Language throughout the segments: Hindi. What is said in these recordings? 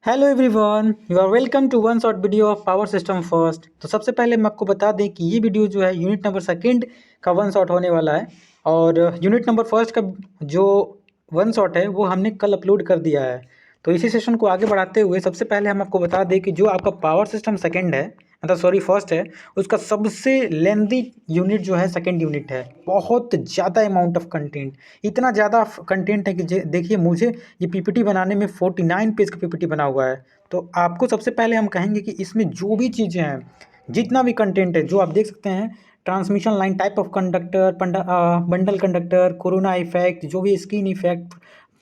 Hello everyone, you are welcome to one short video of power system first. तो सबसे पहले मैं आपको बता दें कि ये वीडियो जो है यूनिट नंबर सेकंड का वन शॉट होने वाला है। और यूनिट नंबर फर्स्ट का जो वन शॉट है वो हमने कल अपलोड कर दिया है। तो इसी सेशन को आगे बढ़ाते हुए सबसे पहले हम आपको बता दें कि जो आपका पावर सिस्टम सेकंड है, मतलब सॉरी फर्स्ट है, उसका सबसे लेंदी यूनिट जो है सेकंड यूनिट है। बहुत ज़्यादा अमाउंट ऑफ कंटेंट, इतना ज़्यादा कंटेंट है कि देखिए मुझे ये पीपीटी बनाने में 49 पेज का पीपीटी बना हुआ है। तो आपको सबसे पहले हम कहेंगे कि इसमें जो भी चीज़ें हैं, जितना भी कंटेंट है जो आप देख सकते हैं, transmission line, type of conductor, bundle conductor, corona effect, जो भी स्किन इफेक्ट,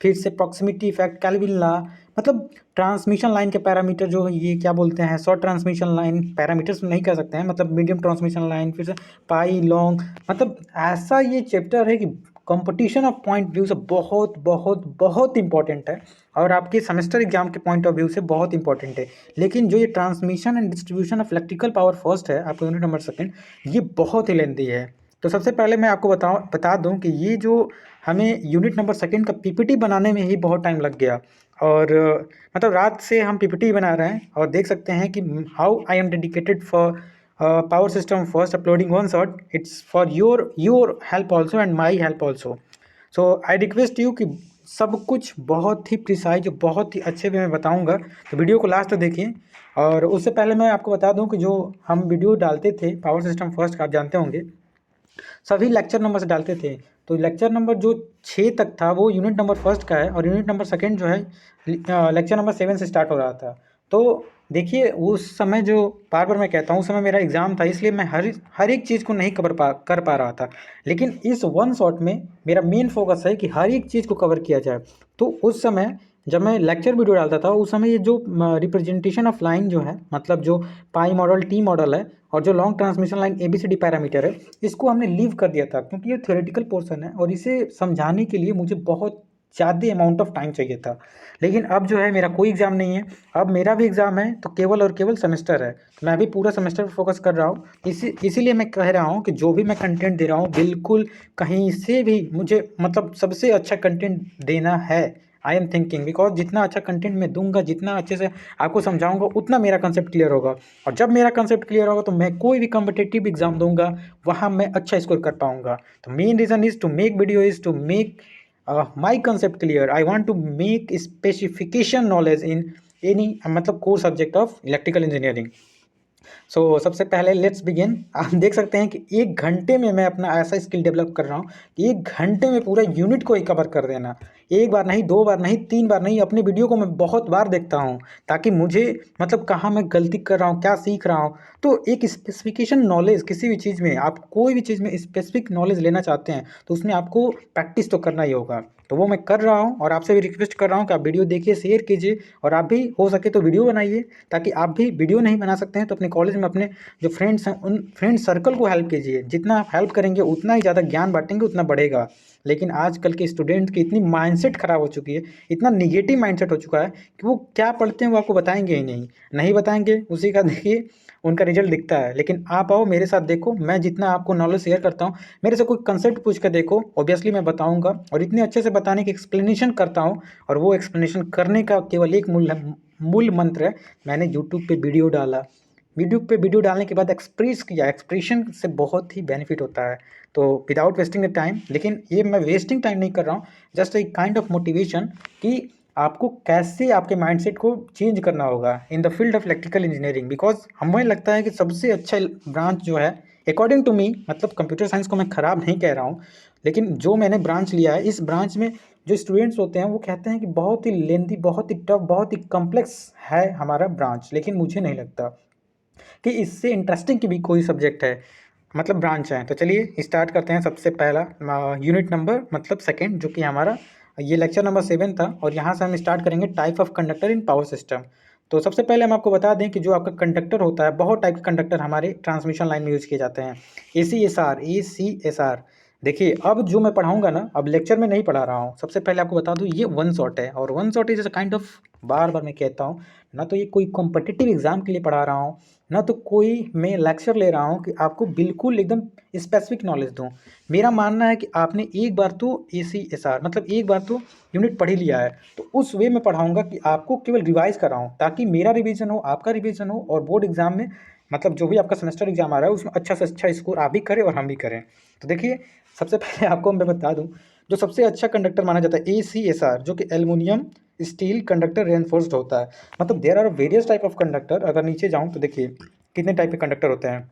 फिर से प्रॉक्सिमिटी इफेक्ट, कैल्विन लॉ, मतलब ट्रांसमिशन लाइन के पैरामीटर जो है ये क्या बोलते हैं, शॉर्ट ट्रांसमिशन लाइन पैरामीटर्स नहीं कह सकते हैं, मतलब मीडियम ट्रांसमिशन लाइन, फिर से पाई लॉन्ग, मतलब ऐसा ये चैप्टर है कि कंपटीशन ऑफ पॉइंट व्यू से बहुत बहुत बहुत इंपॉर्टेंट है और आपके सेमेस्टर एग्जाम के पॉइंट ऑफ व्यू से बहुत इंपॉर्टेंट है। लेकिन जो ये transmission and distribution of electrical power first है आपका यूनिट नंबर सेकंड, ये बहुत ही लेंथी है। तो सबसे पहले मैं आपको बता दूं कि ये जो हमें यूनिट नंबर सेकंड का पीपीटी बनाने में ही बहुत टाइम लग गया। और मतलब रात से हम पीपीटी बना रहे हैं और देख सकते हैं कि how I am dedicated for power system first uploading one shot. It's for your help also and my help also. So I request you कि सब कुछ बहुत ही प्रिसाइज, बहुत ही अच्छे वे में बताऊंगा, तो वीडियो को लास्ट तक देखिए। और उससे पहले मैं आपको बता दूं कि जो हम वीडियो डालते थे पावर सिस्टम फर्स्ट का, आप जानते होंगे, सभी लेक्चर नंबर से डालते थे। तो लेक्चर नंबर जो 6 तक था वो यूनिट नंबर फर्स्ट का है, और यूनिट नंबर सेकंड जो है लेक्चर नंबर 7 से स्टार्ट हो रहा था। तो देखिए उस समय जो बार बार मैं कहता हूँ, उस समय मेरा एग्ज़ाम था, इसलिए मैं हर एक चीज़ को नहीं कर पा रहा था। लेकिन इस वन शॉट में मेरा मेन फोकस है कि हर एक चीज़ को कवर किया जाए। तो उस समय जब मैं लेक्चर वीडियो डालता था, उस समय ये जो रिप्रेजेंटेशन ऑफ लाइन जो है, मतलब जो पाई मॉडल, टी मॉडल है, और जो long transmission line A B C D parameter है, इसको हमने लीव कर दिया था क्योंकि ये थ्योरेटिकल पोर्शन है और इसे समझाने के लिए मुझे बहुत ज़्यादा अमाउंट ऑफ टाइम चाहिए था। लेकिन अब जो है मेरा कोई एग्ज़ाम नहीं है, अब मेरा भी एग्ज़ाम है, तो केवल और केवल सेमेस्टर है। तो मैं अभी पूरा सेमेस्टर पर फोकस कर रहा हूँ। इसीलिए मैं कह रहा हूँ कि जो भी मैं कंटेंट दे रहा हूँ, बिल्कुल कहीं से भी मुझे मतलब सबसे अच्छा कंटेंट देना है। आई एम थिंकिंग, बिकॉज जितना अच्छा कंटेंट मैं दूंगा, जितना अच्छे से आपको समझाऊंगा, उतना मेरा कंसेप्ट क्लियर होगा। और जब मेरा कंसेप्ट क्लियर होगा तो मैं कोई भी कम्पिटेटिव एग्जाम दूंगा, वहाँ मैं अच्छा स्कोर कर पाऊंगा। तो main reason is to make video, is to make my concept clear. I want to make specification knowledge in any, मतलब core subject of electrical engineering. सबसे पहले लेट्स बिगिन। आप देख सकते हैं कि 1 घंटे में मैं अपना ऐसा स्किल डेवलप कर रहा हूँ कि 1 घंटे में पूरा यूनिट को ही कवर कर देना। एक बार नहीं, 2 बार नहीं, 3 बार नहीं, अपने वीडियो को मैं बहुत बार देखता हूँ ताकि मुझे मतलब कहाँ मैं गलती कर रहा हूँ, क्या सीख रहा हूँ। तो एक स्पेसिफिकेशन नॉलेज, किसी भी चीज़ में आप कोई भी चीज़ में स्पेसिफिक नॉलेज लेना चाहते हैं तो उसमें आपको प्रैक्टिस तो करना ही होगा। तो वो मैं कर रहा हूँ और आपसे भी रिक्वेस्ट कर रहा हूँ कि आप वीडियो देखिए, शेयर कीजिए, और आप भी हो सके तो वीडियो बनाइए, ताकि आप भी वीडियो नहीं बना सकते हैं तो अपने कॉलेज में अपने जो फ्रेंड्स हैं उन फ्रेंड सर्कल को हेल्प कीजिए। जितना आप हेल्प करेंगे उतना ही ज़्यादा ज्ञान बांटेंगे, उतना बढ़ेगा। लेकिन आजकल के स्टूडेंट की इतनी माइंडसेट ख़राब हो चुकी है, इतना निगेटिव माइंडसेट हो चुका है कि वो क्या पढ़ते हैं वो आपको बताएंगे ही नहीं, नहीं बताएंगे, उसी का देखिए उनका रिजल्ट दिखता है। लेकिन आप आओ मेरे साथ, देखो मैं जितना आपको नॉलेज शेयर करता हूँ, मेरे से कोई कंसेप्ट पूछ कर देखो, ऑब्वियसली मैं बताऊँगा और इतने अच्छे से बताने की एक्सप्लेनेशन करता हूँ। और वो एक्सप्लेनेशन करने का केवल एक मूल मंत्र है, मैंने यूट्यूब पे वीडियो डाला, यूट्यूब पे वीडियो डालने के बाद एक्सप्रेस किया, एक्सप्रेशन से बहुत ही बेनिफिट होता है। तो विदाउट वेस्टिंग द टाइम, लेकिन ये मैं वेस्टिंग टाइम नहीं कर रहा हूँ, जस्ट एक काइंड ऑफ मोटिवेशन कि आपको कैसे आपके माइंडसेट को चेंज करना होगा in the field of electrical engineering. Because हमें लगता है कि सबसे अच्छा ब्रांच जो है अकॉर्डिंग टू मी, मतलब कंप्यूटर साइंस को मैं ख़राब नहीं कह रहा हूँ, लेकिन जो मैंने ब्रांच लिया है, इस ब्रांच में जो स्टूडेंट्स होते हैं वो कहते हैं कि बहुत ही लेंथी, बहुत ही टफ, बहुत ही कॉम्प्लेक्स है हमारा ब्रांच। लेकिन मुझे नहीं लगता कि इससे इंटरेस्टिंग की भी कोई सब्जेक्ट है, मतलब ब्रांच है। तो चलिए स्टार्ट करते हैं। सबसे पहला यूनिट नंबर मतलब सेकंड, जो कि हमारा ये लेक्चर नंबर 7 था, और यहाँ से हम स्टार्ट करेंगे type of conductor in power system. तो सबसे पहले हम आपको बता दें कि जो आपका कंडक्टर होता है, बहुत टाइप के कंडक्टर हमारे ट्रांसमिशन लाइन में यूज किए जाते हैं। ACSR, देखिए अब जो मैं पढ़ाऊँगा ना, अब लेक्चर में नहीं पढ़ा रहा हूँ। सबसे पहले आपको बता दूँ ये वन शॉट है, और one shot is a kind of, बार-बार मैं कहता हूँ, ना तो ये कोई कॉम्पिटिटिव एग्ज़ाम के लिए पढ़ा रहा हूँ, ना तो कोई मैं लेक्चर ले रहा हूँ कि आपको बिल्कुल एकदम स्पेसिफिक नॉलेज दूँ। मेरा मानना है कि आपने एक बार तो एसीएसआर मतलब एक बार तो यूनिट पढ़ ही लिया है, तो उस वे में पढ़ाऊँगा कि आपको केवल रिवाइज़ कराऊँ, ताकि मेरा रिवीजन हो, आपका रिवीजन हो, और बोर्ड एग्ज़ाम में मतलब जो भी आपका सेमेस्टर एग्ज़ाम आ रहा है उसमें अच्छा से अच्छा स्कोर आप भी करें और हम भी करें। तो देखिए सबसे पहले आपको मैं बता दूं, जो सबसे अच्छा कंडक्टर माना जाता है ACSR, जो कि एल्युमिनियम स्टील कंडक्टर रेनफोर्स्ड होता है। मतलब there are various type of conductor. अगर नीचे जाऊं तो देखिए कितने टाइप के कंडक्टर होते हैं।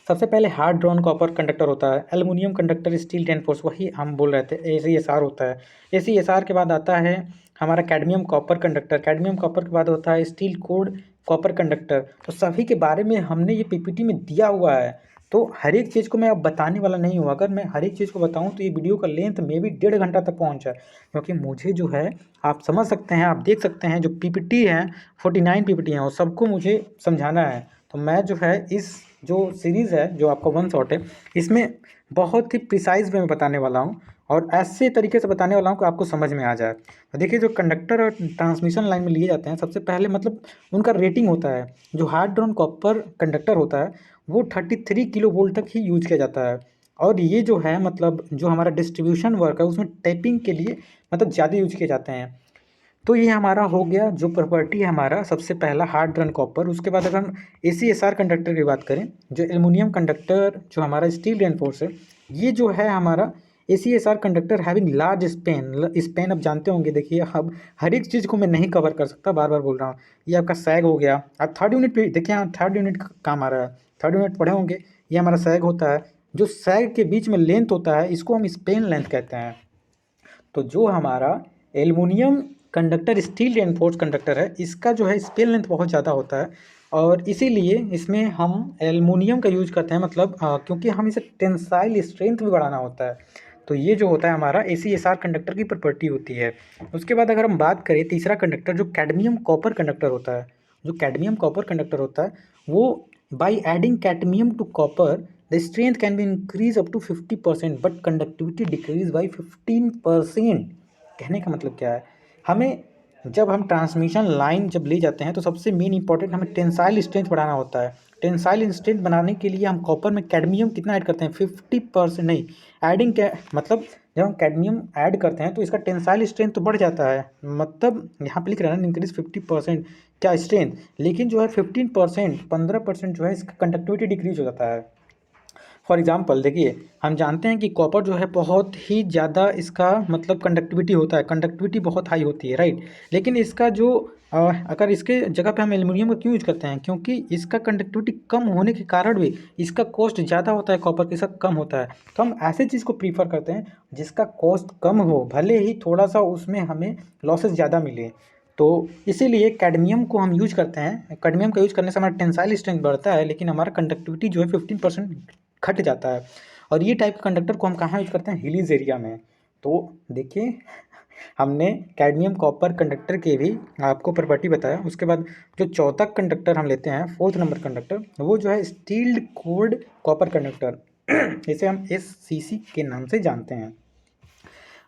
सबसे पहले हार्ड ड्रॉन कॉपर कंडक्टर होता है, एल्युमिनियम कंडक्टर स्टील रेनफोर्स, वही हम बोल रहे थे ACSR होता है। ACSR के बाद आता है हमारा cadmium copper conductor, cadmium copper के बाद होता है स्टील कोड कॉपर कंडक्टर। तो सभी के बारे में हमने ये PPT में दिया हुआ है, तो हर एक चीज़ को मैं अब बताने वाला नहीं हूँ। अगर मैं हर एक चीज़ को बताऊँ तो ये वीडियो का लेंथ में भी 1.5 घंटा तक पहुँच जाए, क्योंकि मुझे जो है आप समझ सकते हैं, आप देख सकते हैं जो PPT है 49 PPT हैं और सबको मुझे समझाना है। तो मैं जो है इस जो सीरीज़ है जो आपका वन शॉट है, इसमें बहुत ही प्रिसाइज वे में बताने वाला हूँ, और ऐसे तरीके से बताने वाला हूँ कि आपको समझ में आ जाए। तो देखिए जो कंडक्टर और ट्रांसमिशन लाइन में लिए जाते हैं, सबसे पहले मतलब उनका रेटिंग होता है। जो हार्ड ड्रॉन कॉपर कंडक्टर होता है वो 33 किलो वोल्ट तक ही यूज किया जाता है, और ये जो है मतलब जो हमारा डिस्ट्रीब्यूशन वर्क है उसमें टैपिंग के लिए मतलब ज़्यादा यूज किए जाते हैं। तो ये हमारा हो गया जो प्रॉपर्टी है हमारा सबसे पहला हार्ड ड्रॉन कॉपर। उसके बाद अगर हम ACSR कंडक्टर की बात करें, जो एल्युमिनियम कंडक्टर जो हमारा स्टील रेनफोर्स है, ये जो है हमारा ACSR conductor having large Spain. Spain अब जानते होंगे, देखिए अब हर एक चीज़ को मैं नहीं कवर कर सकता, बार बार बोल रहा हूँ। ये आपका सैग हो गया। अब थर्ड यूनिट पे देखिए, यहाँ थर्ड यूनिट का काम आ रहा है, थर्ड यूनिट पढ़े होंगे। ये हमारा सैग होता है, जो सैग के बीच में लेंथ होता है इसको हम स्पेन लेंथ कहते हैं। तो जो हमारा aluminium conductor steel reinforce conductor है, इसका जो है स्पेन लेंथ बहुत ज़्यादा होता है, और इसीलिए इसमें हम एल्युमिनियम का यूज करते हैं। मतलब क्योंकि हम इसे टेंसाइल स्ट्रेंथ भी बढ़ाना होता है। तो ये जो होता है हमारा ACSR कंडक्टर की प्रॉपर्टी होती है। उसके बाद अगर हम बात करें तीसरा कंडक्टर जो कैडमियम कॉपर कंडक्टर होता है, जो कैडमियम कॉपर कंडक्टर होता है वो by adding cadmium to copper the strength can be increase up to 50%, but conductivity decrease by 15%। कहने का मतलब क्या है, हमें जब हम ट्रांसमिशन लाइन जब ले जाते हैं तो सबसे मेन इंपॉर्टेंट हमें टेंसाइल स्ट्रेंथ बढ़ाना होता है। टेंसाइल स्ट्रेंथ बनाने के लिए हम कॉपर में कैडमियम कितना ऐड करते हैं, 50%। नहीं, एडिंग क्या मतलब जब हम कैडमियम ऐड करते हैं तो इसका टेंसाइल स्ट्रेंथ तो बढ़ जाता है। मतलब यहाँ पे लिख रहा है ना इंक्रीज 50% क्या स्ट्रेंथ, लेकिन जो है 15%, 15% जो है इसका कंडक्टिविटी डिक्रीज हो जाता है। फॉर एग्जाम्पल देखिए, हम जानते हैं कि कॉपर जो है बहुत ही ज़्यादा इसका मतलब कंडक्टिविटी होता है, कंडक्टिविटी बहुत हाई होती है, राइट। लेकिन इसका जो अगर इसके जगह पे हम एल्युमिनियम का क्यों यूज करते हैं, क्योंकि इसका कंडक्टिविटी कम होने के कारण भी इसका कॉस्ट ज़्यादा होता है, कॉपर के साथ कम होता है। तो हम ऐसे चीज़ को प्रीफर करते हैं जिसका कॉस्ट कम हो, भले ही थोड़ा सा उसमें हमें लॉसेस ज़्यादा मिले। तो इसीलिए कैडमियम को हम यूज करते हैं। कैडमियम का यूज करने से हमारा टेंसाइल स्ट्रेंथ बढ़ता है, लेकिन हमारा कंडक्टिविटी जो है 15% घट जाता है। और ये टाइप के कंडक्टर को हम कहाँ यूज करते हैं, हिलीज एरिया में। तो देखिए हमने कैडमियम कॉपर कंडक्टर के भी आपको प्रॉपर्टी बताया। उसके बाद जो चौथा कंडक्टर हम लेते हैं, फोर्थ नंबर कंडक्टर, वो जो है स्टील्ड कोड कॉपर कंडक्टर इसे हम SCC के नाम से जानते हैं।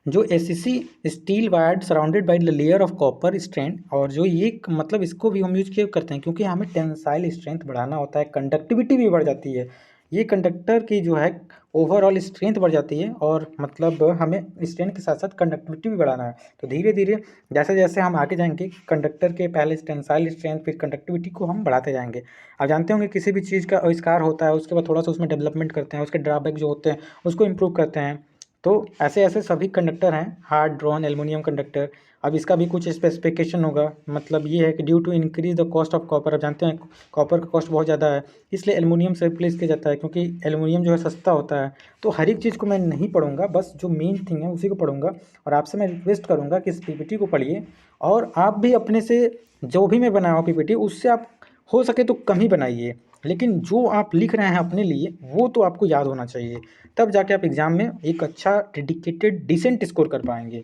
जो SCC steel wired surrounded by the layer of copper strength, और जो ये मतलब इसको भी हम यूज क्यों करते हैं, क्योंकि हमें टेंसाइल स्ट्रेंथ बढ़ाना होता है, कंडक्टिविटी भी बढ़ जाती है। ये कंडक्टर की जो है ओवरऑल स्ट्रेंथ बढ़ जाती है, और मतलब हमें स्ट्रेंथ के साथ साथ कंडक्टिविटी भी बढ़ाना है। तो धीरे धीरे जैसे जैसे हम आगे जाएंगे, कंडक्टर के पहले टेंसाइल स्ट्रेंथ फिर कंडक्टिविटी को हम बढ़ाते जाएंगे। आप जानते होंगे किसी भी चीज़ का आविष्कार होता है उसके बाद थोड़ा सा उसमें डेवलपमेंट करते हैं, उसके ड्रॉबैक जो होते हैं उसको इम्प्रूव करते हैं। तो ऐसे ऐसे सभी कंडक्टर हैं, हार्ड ड्रॉन एल्युमिनियम कंडक्टर। अब इसका भी कुछ स्पेसिफिकेशन होगा, मतलब ये है कि due to increase the cost of copper. अब जानते हैं कॉपर का कॉस्ट बहुत ज़्यादा है, इसलिए एल्युमिनियम से रिप्लेस किया जाता है, क्योंकि एल्युमिनियम जो है सस्ता होता है। तो हर एक चीज़ को मैं नहीं पढ़ूंगा, बस जो मेन थिंग है उसी को पढ़ूंगा। और आपसे मैं रिक्वेस्ट करूँगा कि इस PPT को पढ़िए, और आप भी अपने से जो भी मैं बनाया हूँ PPT उससे आप हो सके तो कम ही बनाइए, लेकिन जो आप लिख रहे हैं अपने लिए वो तो आपको याद होना चाहिए, तब जाके आप एग्ज़ाम में एक अच्छा डेडिकेटेड डिसेंट स्कोर कर पाएंगे।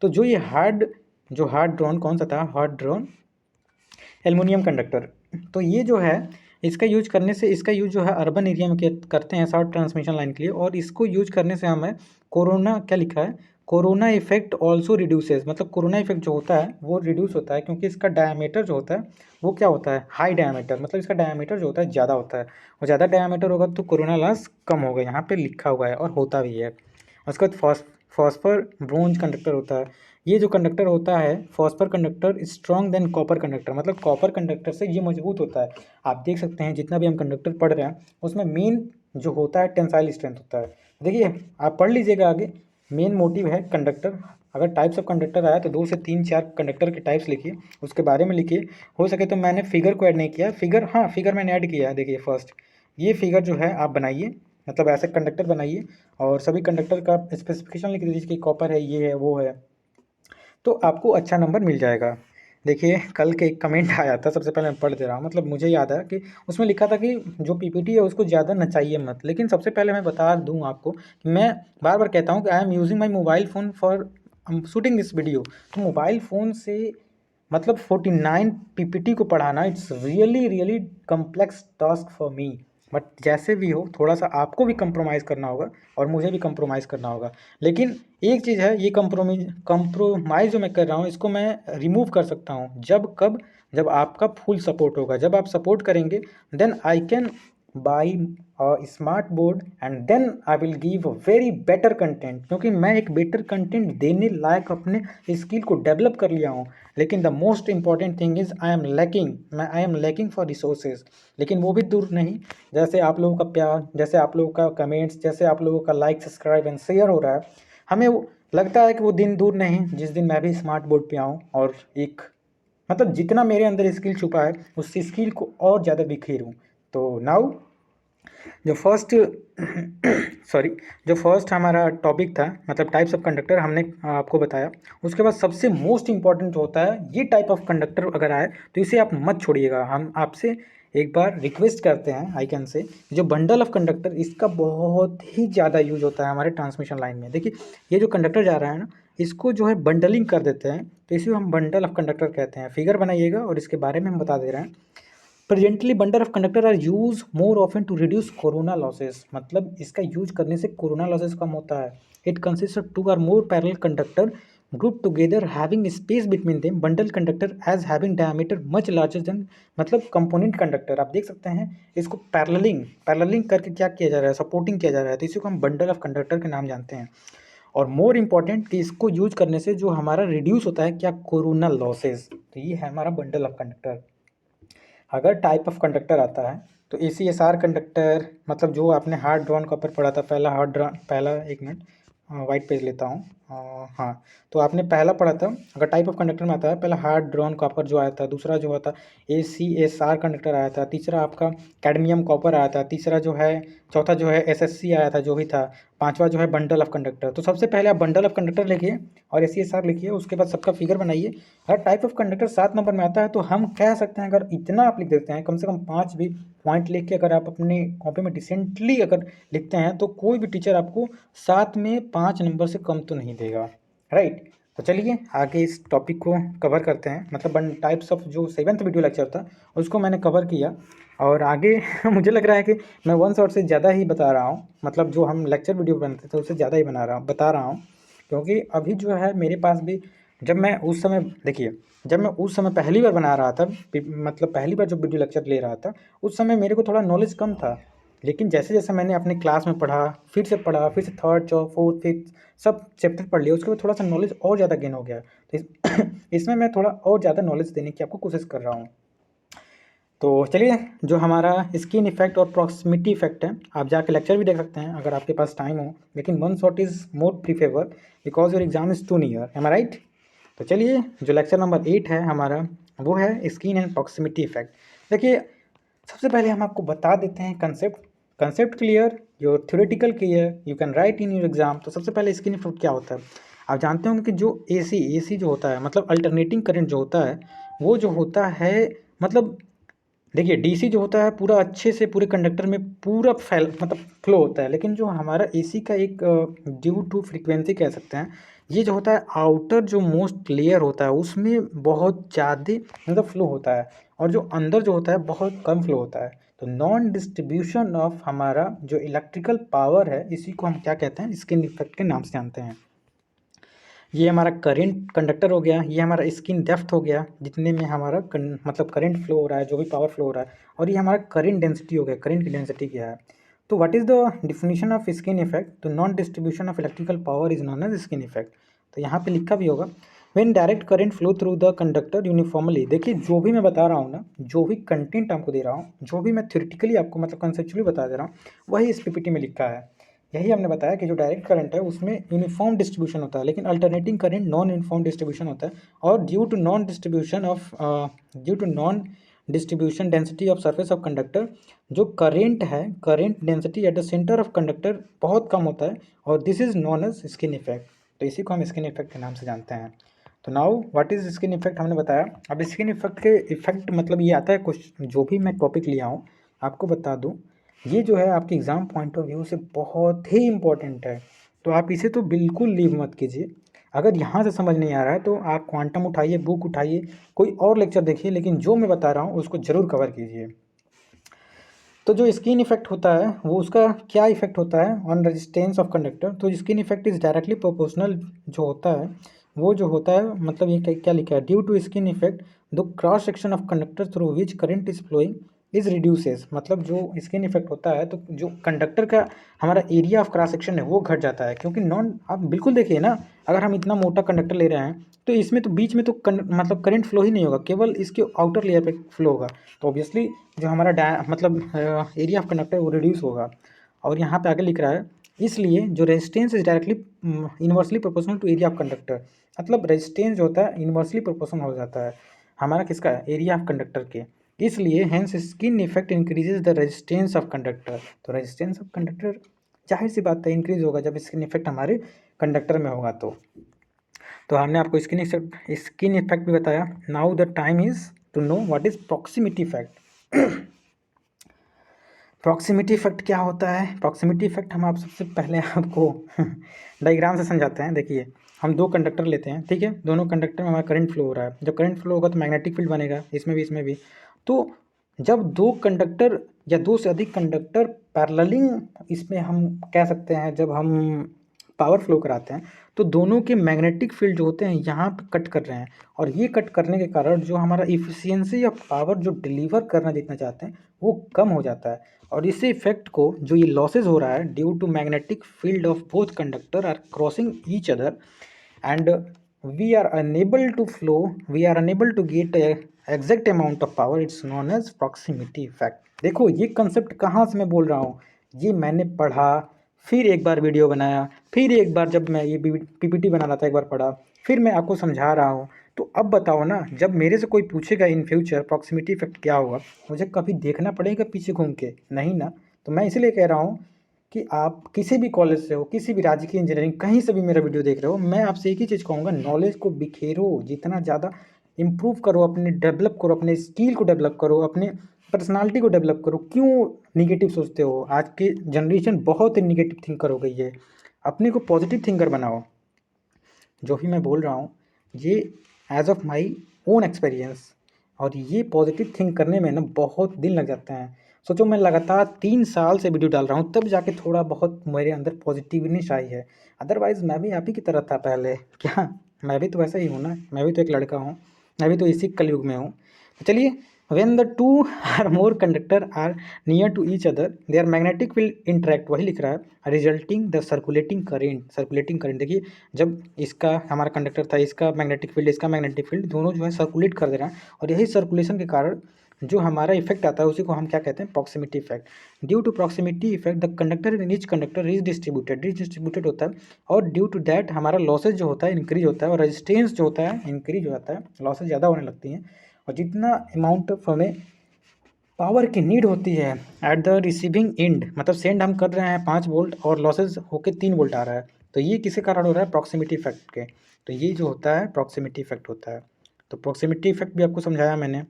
तो जो ये हार्ड ड्रॉन कौन सा था, हार्ड ड्रॉन एल्युमिनियम कंडक्टर। तो ये जो है इसका यूज़ करने से, इसका यूज़ जो है अर्बन एरिया में करते हैं शॉर्ट ट्रांसमिशन लाइन के लिए, और इसको यूज करने से हमें कोरोना, क्या लिखा है, कोरोना इफेक्ट ऑल्सो रिड्यूसेस, मतलब कोरोना इफेक्ट जो होता है वो रिड्यूस होता है, क्योंकि इसका डायमीटर जो होता है वो क्या होता है, हाई डायमीटर, मतलब इसका डायमीटर जो होता है ज़्यादा होता है, और ज़्यादा डायमीटर होगा तो कोरोना लॉस कम होगा, यहाँ पे लिखा हुआ है और होता भी है। उसके बाद फॉस्फर ब्रोंज कंडक्टर होता है। ये जो कंडक्टर होता है phosphor conductor strong than copper conductor, मतलब कॉपर कंडक्टर से ये मजबूत होता है। आप देख सकते हैं जितना भी हम कंडक्टर पढ़ रहे हैं उसमें मेन जो होता है टेंसाइल स्ट्रेंथ होता है। देखिए आप पढ़ लीजिएगा आगे, मेन मोटिव है कंडक्टर। अगर टाइप्स ऑफ कंडक्टर आया तो 2 से 3 4 कंडक्टर के टाइप्स लिखिए, उसके बारे में लिखिए। हो सके तो मैंने फिगर को ऐड नहीं किया, फिगर हाँ फिगर मैंने ऐड किया है। देखिए फर्स्ट ये फिगर जो है आप बनाइए, मतलब ऐसे कंडक्टर बनाइए और सभी कंडक्टर का स्पेसिफिकेशन लिख दीजिए कि कॉपर है, ये है, वो है, तो आपको अच्छा नंबर मिल जाएगा। देखिए कल के एक कमेंट आया था, सबसे पहले मैं पढ़ दे रहा हूँ, मतलब मुझे याद है कि उसमें लिखा था कि जो पीपीटी है उसको ज़्यादा नचाइए मत। लेकिन सबसे पहले मैं बता दूँ आपको कि मैं बार बार कहता हूँ कि I am using my mobile phone for shooting this video. तो मोबाइल फ़ोन से मतलब 49 पीपीटी को पढ़ाना it's really really complex task for me. But जैसे भी हो थोड़ा सा आपको भी कंप्रोमाइज़ करना होगा और मुझे भी कंप्रोमाइज़ करना होगा। लेकिन एक चीज़ है, ये कंप्रोमाइज़ जो मैं कर रहा हूँ इसको मैं रिमूव कर सकता हूँ जब कब, जब आपका फुल सपोर्ट होगा। जब आप सपोर्ट करेंगे then I can buy smart board and then I will give a very better content, क्योंकि मैं एक बेटर कंटेंट देने लायक अपने स्किल को डेवलप कर लिया हूँ। लेकिन the most important thing is I am lacking for resources. लेकिन वो भी दूर नहीं, जैसे आप लोगों का प्यार, जैसे आप लोगों का कमेंट्स, जैसे आप लोगों का लाइक सब्सक्राइब एंड शेयर हो रहा है, हमें लगता है कि वो दिन दूर नहीं जिस दिन मैं भी स्मार्ट बोर्ड पे आऊँ और एक मतलब जितना मेरे अंदर स्किल छुपा है उस स्किल को और ज़्यादा बिखेरूँ। तो नाउ जो फर्स्ट सॉरी जो फर्स्ट हमारा टॉपिक था, मतलब टाइप्स ऑफ कंडक्टर हमने आपको बताया। उसके बाद सबसे मोस्ट इंपॉर्टेंट जो होता है, ये टाइप ऑफ कंडक्टर अगर आए तो इसे आप मत छोड़िएगा। हम आपसे एक बार रिक्वेस्ट करते हैं, आई कैन से, जो बंडल ऑफ कंडक्टर, इसका बहुत ही ज़्यादा यूज होता है हमारे ट्रांसमिशन लाइन में। देखिए ये जो कंडक्टर जा रहा है ना, इसको जो है बंडलिंग कर देते हैं, तो इसी को हम बंडल ऑफ कंडक्टर कहते हैं। फिगर बनाइएगा और इसके बारे में हम बता दे रहे हैं। Presently bundle of conductor are use more often to reduce corona losses, मतलब इसका यूज करने से कोरोना लॉसेस कम होता है। It consist of 2 or more parallel conductor group together having space between them. Bundle conductor as having diameter much larger than, मतलब कंपोनेंट कंडक्टर। आप देख सकते हैं इसको पैरेललिंग करके क्या किया जा रहा है, सपोर्टिंग किया जा रहा है, तो इसी को हम बंडल ऑफ कंडक्टर के नाम जानते हैं। और मोर इम्पॉर्टेंट कि इसको यूज करने से जो हमारा रिड्यूस होता है क्या, कोरोना लॉसेस। तो ये है हमारा बंडल ऑफ कंडक्टर। अगर टाइप ऑफ कंडक्टर आता है तो ACSR कंडक्टर, मतलब जो आपने हार्ड ड्रॉन कॉपर पढ़ा था, पहला एक मिनट वाइट पेज लेता हूँ। हाँ, तो आपने पहला पढ़ा था, अगर टाइप ऑफ कंडक्टर में आता है पहला हार्ड ड्रॉन कॉपर जो आया था, दूसरा जो आता ACSR कंडक्टर आया था, तीसरा आपका कैडमियम कॉपर आया था, तीसरा जो है, चौथा जो है SSC आया था जो भी था, पांचवा जो है बंडल ऑफ कंडक्टर। तो सबसे पहले आप बंडल ऑफ कंडक्टर लिखिए और ACSR लिखिए, उसके बाद सबका फिगर बनाइए। अगर टाइप ऑफ कंडक्टर 7 नंबर में आता है तो हम कह सकते हैं, अगर इतना आप लिख देते हैं, कम से कम 5 भी पॉइंट लिख के अगर आप अपने कॉपी में डिसेंटली अगर लिखते हैं तो कोई भी टीचर आपको 7 में 5 नंबर से कम तो नहीं देगा, राइट। तो चलिए आगे इस टॉपिक को कवर करते हैं, मतलब टाइप्स ऑफ जो 7th वीडियो लेक्चर था उसको मैंने कवर किया और आगे मुझे लग रहा है कि मैं 1 शॉट से ज़्यादा ही बता रहा हूँ, मतलब जो हम लेक्चर वीडियो बनते थे उससे ज़्यादा ही बता रहा हूँ, क्योंकि अभी जो है मेरे पास भी, जब मैं उस समय, देखिए जब मैं उस समय पहली बार बना रहा था, मतलब पहली बार जो वीडियो लेक्चर ले रहा था, उस समय मेरे को थोड़ा नॉलेज कम था। लेकिन जैसे जैसे मैंने अपने क्लास में पढ़ा, फिर से थर्ड फोर्थ फिफ्थ सब चैप्टर पढ़ लिया, उसके बाद थोड़ा सा नॉलेज और ज़्यादा गेन हो गया। तो इसमें मैं थोड़ा और ज़्यादा नॉलेज देने की आपको कोशिश कर रहा हूँ। तो चलिए, जो हमारा स्किन इफेक्ट और प्रॉक्सिमिटी इफेक्ट है, आप जाके लेक्चर भी देख सकते हैं अगर आपके पास टाइम हो, लेकिन 1 shot is more preferable because your exam is too near, am I right. तो चलिए, जो लेक्चर नंबर 8 है हमारा, वो है स्किन एंड प्रॉक्सिमिटी इफेक्ट। देखिए सबसे पहले हम आपको बता देते हैं concept clear, your theoretical clear, you can write in your exam. तो सबसे पहले स्किन इफेक्ट क्या होता है, आप जानते होंगे कि जो AC जो होता है, मतलब अल्टरनेटिंग करंट जो होता है, वो जो होता है, मतलब देखिए DC जो होता है पूरा अच्छे से पूरे कंडक्टर में पूरा मतलब फ्लो होता है, लेकिन जो हमारा AC का एक ड्यू टू फ्रीक्वेंसी कह सकते हैं, ये जो होता है आउटर जो मोस्ट लेयर होता है उसमें बहुत ज़्यादा मतलब फ्लो होता है, और जो अंदर जो होता है बहुत कम फ्लो होता है। तो नॉन डिस्ट्रीब्यूशन ऑफ हमारा जो इलेक्ट्रिकल पावर है इसी को हम क्या कहते हैं, स्किन इफेक्ट के नाम से जानते हैं। ये हमारा करंट कंडक्टर हो गया, ये हमारा स्किन डेप्थ हो गया जितने में हमारा मतलब करंट फ्लो हो रहा है, जो भी पावर फ्लो हो रहा है, और ये हमारा करंट डेंसिटी हो गया, करंट की डेंसिटी क्या है। तो what is the definition of skin effect? तो non distribution of electrical power is known as skin effect. तो यहाँ पे लिखा भी होगा when direct current flow through the conductor uniformly. देखिए जो भी मैं बता रहा हूँ ना, जो भी कंटेंट आपको दे रहा हूँ, जो भी मैं थ्योरेटिकली आपको मतलब कंसेप्चुअली बता दे रहा हूँ, वही इस पीपीटी में लिखा है। यही हमने बताया कि जो डायरेक्ट करंट है उसमें यूनिफॉर्म डिस्ट्रीब्यूशन होता है, लेकिन alternating current non uniform distribution होता है। और due to non distribution density of surface of conductor, जो करेंट है, current density at the centre of conductor बहुत कम होता है, और this is known as skin effect. तो इसी को हम स्किन इफेक्ट के नाम से जानते हैं। तो now what is skin effect हमने बताया। अब स्किन इफेक्ट के इफेक्ट मतलब ये आता है, कुछ जो भी मैं टॉपिक लिया हूँ आपको बता दूँ, ये जो है आपके एग्ज़ाम पॉइंट ऑफ व्यू से बहुत ही इम्पोर्टेंट है। तो आप इसे तो बिल्कुल लीव मत कीजिए। अगर यहाँ से समझ नहीं आ रहा है तो आप क्वांटम उठाइए, बुक उठाइए, कोई और लेक्चर देखिए, लेकिन जो मैं बता रहा हूँ उसको ज़रूर कवर कीजिए। तो जो स्किन इफेक्ट होता है वो उसका क्या इफेक्ट होता है ऑन रेजिस्टेंस ऑफ कंडक्टर। तो skin effect is directly proportional जो होता है, वो जो होता है मतलब ये क्या लिखा है, due to skin effect the cross section of conductor through which current is flowing is reduces. मतलब जो स्किन इफेक्ट होता है तो जो कंडक्टर का हमारा एरिया ऑफ क्रॉस सेक्शन है वो घट जाता है, क्योंकि नॉन आप बिल्कुल देखिए ना, अगर हम इतना मोटा कंडक्टर ले रहे हैं तो इसमें तो बीच में तो मतलब करंट फ्लो ही नहीं होगा, केवल इसके आउटर लेयर पे फ्लो होगा। तो ऑब्वियसली जो हमारा मतलब एरिया ऑफ कंडक्टर वो रिड्यूस होगा। और यहाँ पे आगे लिख रहा है इसलिए जो resistance is directly inversely proportional to area of conductor. मतलब रेजिस्टेंस जो होता है इन्वर्सली प्रोपोर्शनल हो जाता है हमारा किसका, एरिया ऑफ कंडक्टर के। इसलिए hence skin effect increases the resistance of conductor. तो रेजिस्टेंस ऑफ कंडक्टर जाहिर सी बात है इंक्रीज होगा जब स्किन इफेक्ट हमारे कंडक्टर में होगा। तो हमने आपको स्किन इफेक्ट भी बताया। Now the time is to know what is proximity effect. Proximity effect क्या होता है? प्रॉक्सिमिटी इफेक्ट हम आप सबसे पहले आपको डायग्राम से समझाते हैं। देखिए हम दो कंडक्टर लेते हैं, ठीक है, दोनों कंडक्टर में हमारा करंट फ्लो हो रहा है। जब करंट फ्लो होगा तो मैग्नेटिक फील्ड बनेगा, इसमें भी इसमें भी। तो जब दो कंडक्टर या दो से अधिक कंडक्टर पैरेललिंग, इसमें हम कह सकते हैं जब हम पावर फ्लो कराते हैं तो दोनों के मैग्नेटिक फील्ड जो होते हैं यहाँ पे कट कर रहे हैं, और ये कट करने के कारण जो हमारा इफिशियंसी या पावर जो डिलीवर करना जितना चाहते हैं वो कम हो जाता है। और इसी इफेक्ट को जो ये लॉसेज हो रहा है due to magnetic field of both conductor are crossing each other and we are unable to get exact amount of power, it's known as proximity effect. देखो ये कंसेप्ट कहाँ से मैं बोल रहा हूँ, ये मैंने पढ़ा, फिर एक बार वीडियो बनाया, फिर एक बार जब मैं ये पीपीटी बना रहा था एक बार पढ़ा, फिर मैं आपको समझा रहा हूँ। तो अब बताओ ना, जब मेरे से कोई पूछेगा इन फ्यूचर प्रॉक्सिमिटी इफेक्ट क्या होगा, मुझे कभी देखना पड़ेगा पीछे घूम के? नहीं ना। तो मैं इसलिए कह रहा हूँ कि आप किसी भी कॉलेज से हो, किसी भी राजकीय इंजीनियरिंग, कहीं से भी मेरा वीडियो देख रहे हो, मैं आपसे एक ही चीज़ कहूँगा, नॉलेज को बिखेरो, जितना ज़्यादा इम्प्रूव करो, अपने डेवलप करो, अपने स्किल को डेवलप करो, अपने पर्सनालिटी को डेवलप करो। क्यों निगेटिव सोचते हो? आज की जनरेशन बहुत ही निगेटिव थिंकर हो गई है, अपने को पॉजिटिव थिंकर बनाओ। जो भी मैं बोल रहा हूँ ये as of my own experience, और ये पॉजिटिव थिंक करने में ना बहुत दिन लग जाते हैं। सोचो मैं लगातार 3 साल से वीडियो डाल रहा हूँ, तब जाके थोड़ा बहुत मेरे अंदर पॉजिटिवनेस आई है। अदरवाइज़ मैं भी आप ही की तरह था पहले। क्या मैं भी तो वैसा ही हूँ ना, मैं भी तो एक लड़का हूँ, मैं भी तो इसी कलयुग में हूँ। तो चलिए, when the two or more conductor are near to each other their magnetic field interact, वही लिख रहा है, resulting the circulating current। देखिए जब इसका हमारा कंडक्टर था, इसका मैग्नेटिक फील्ड, इसका मैग्नेटिक फील्ड, दोनों जो है सर्कुलेट कर दे रहा है, और यही सर्कुलेशन के कारण जो हमारा इफेक्ट आता है उसी को हम क्या कहते हैं, proximity effect. Due to proximity effect the conductor in each conductor is distributed होता है, और ड्यू टू दैट हमारा लॉसेज जो होता है इंक्रीज होता है, और रेजिस्टेंस जो होता है इंक्रीज हो जाता है, लॉसेज ज़्यादा होने लगती हैं। और जितना अमाउंट ऑफ हमें पावर की नीड होती है एट द रिसीविंग एंड, मतलब सेंड हम कर रहे हैं 5 वोल्ट और लॉसेज होके 3 वोल्ट आ रहा है, तो ये किसके कारण हो रहा है, प्रॉक्सिमिटी इफेक्ट के। तो ये जो होता है प्रॉक्सिमिटी इफेक्ट होता है। तो प्रॉक्सिमिटी इफेक्ट भी आपको समझाया मैंने।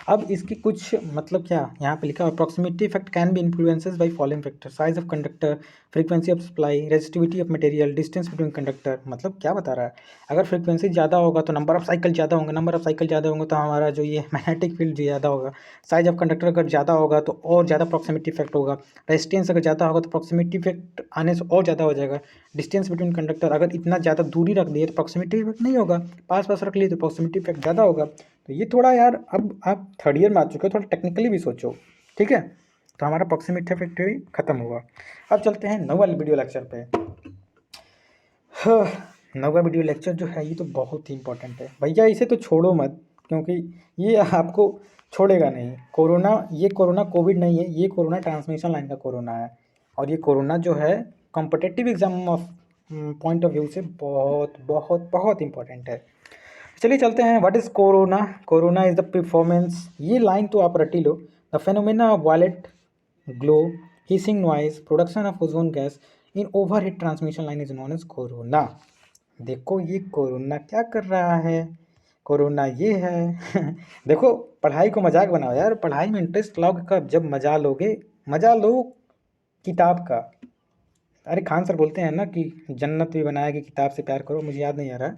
अब इसकी कुछ मतलब क्या यहाँ पे लिखा है, proximity effect can be influences by following factor, size of conductor, frequency of supply, resistivity of material, distance between conductor. मतलब क्या बता रहा है, अगर फ्रीक्वेंसी ज़्यादा होगा तो नंबर ऑफ साइकिल ज़्यादा होंगे, नंबर ऑफ साइकिल ज़्यादा होंगे तो हमारा जो ये मैग्नेटिक फील्ड ज़्यादा होगा। साइज ऑफ कंडक्टर अगर ज़्यादा होगा तो और ज़्यादा प्रॉक्सिमिटी इफेक्ट होगा। रेजिस्टेंस अगर ज़्यादा होगा तो प्रॉक्सिमिटी इफेक्ट आने से और ज़्यादा हो जाएगा। डिस्टेंस बिटवीन कंडक्टर, अगर इतना ज़्यादा दूरी रख दिए तो प्रॉक्सिमिटी इफेक्ट नहीं होगा, पास पास रख लिए तो प्रॉक्सिमिटी इफेक्ट ज़्यादा होगा। तो ये थोड़ा यार, अब आप थर्ड ईयर में आ चुके हो, थोड़ा टेक्निकली भी सोचो, ठीक है। तो हमारा प्रॉक्सिमिटी इफेक्ट भी खत्म हुआ। अब चलते हैं नौवां वीडियो लेक्चर पे। नौवां वीडियो लेक्चर जो है ये तो बहुत ही इंपॉर्टेंट है भैया, इसे तो छोड़ो मत, क्योंकि ये आपको छोड़ेगा नहीं। कोरोना, ये कोरोना कोविड नहीं है, ये कोरोना ट्रांसमिशन लाइन का कोरोना है। और ये कोरोना जो है competitive exam of point of view से बहुत बहुत बहुत इंपॉर्टेंट है। चलिए चलते हैं। What is corona? Corona is the performance, ये लाइन तो आप रटी लो, the phenomena of violet glow, hissing noise, production of ozone gas in overhead transmission line is known as corona. देखो ये कोरोना क्या कर रहा है, कोरोना ये है देखो, पढ़ाई को मजाक बनाओ यार, पढ़ाई में इंटरेस्ट लाओगे कब, जब मजा लोगे। मजा लो किताब का। अरे खान सर बोलते हैं ना कि जन्नत भी बनाया कि किताब से प्यार करो, मुझे याद नहीं आ रहा।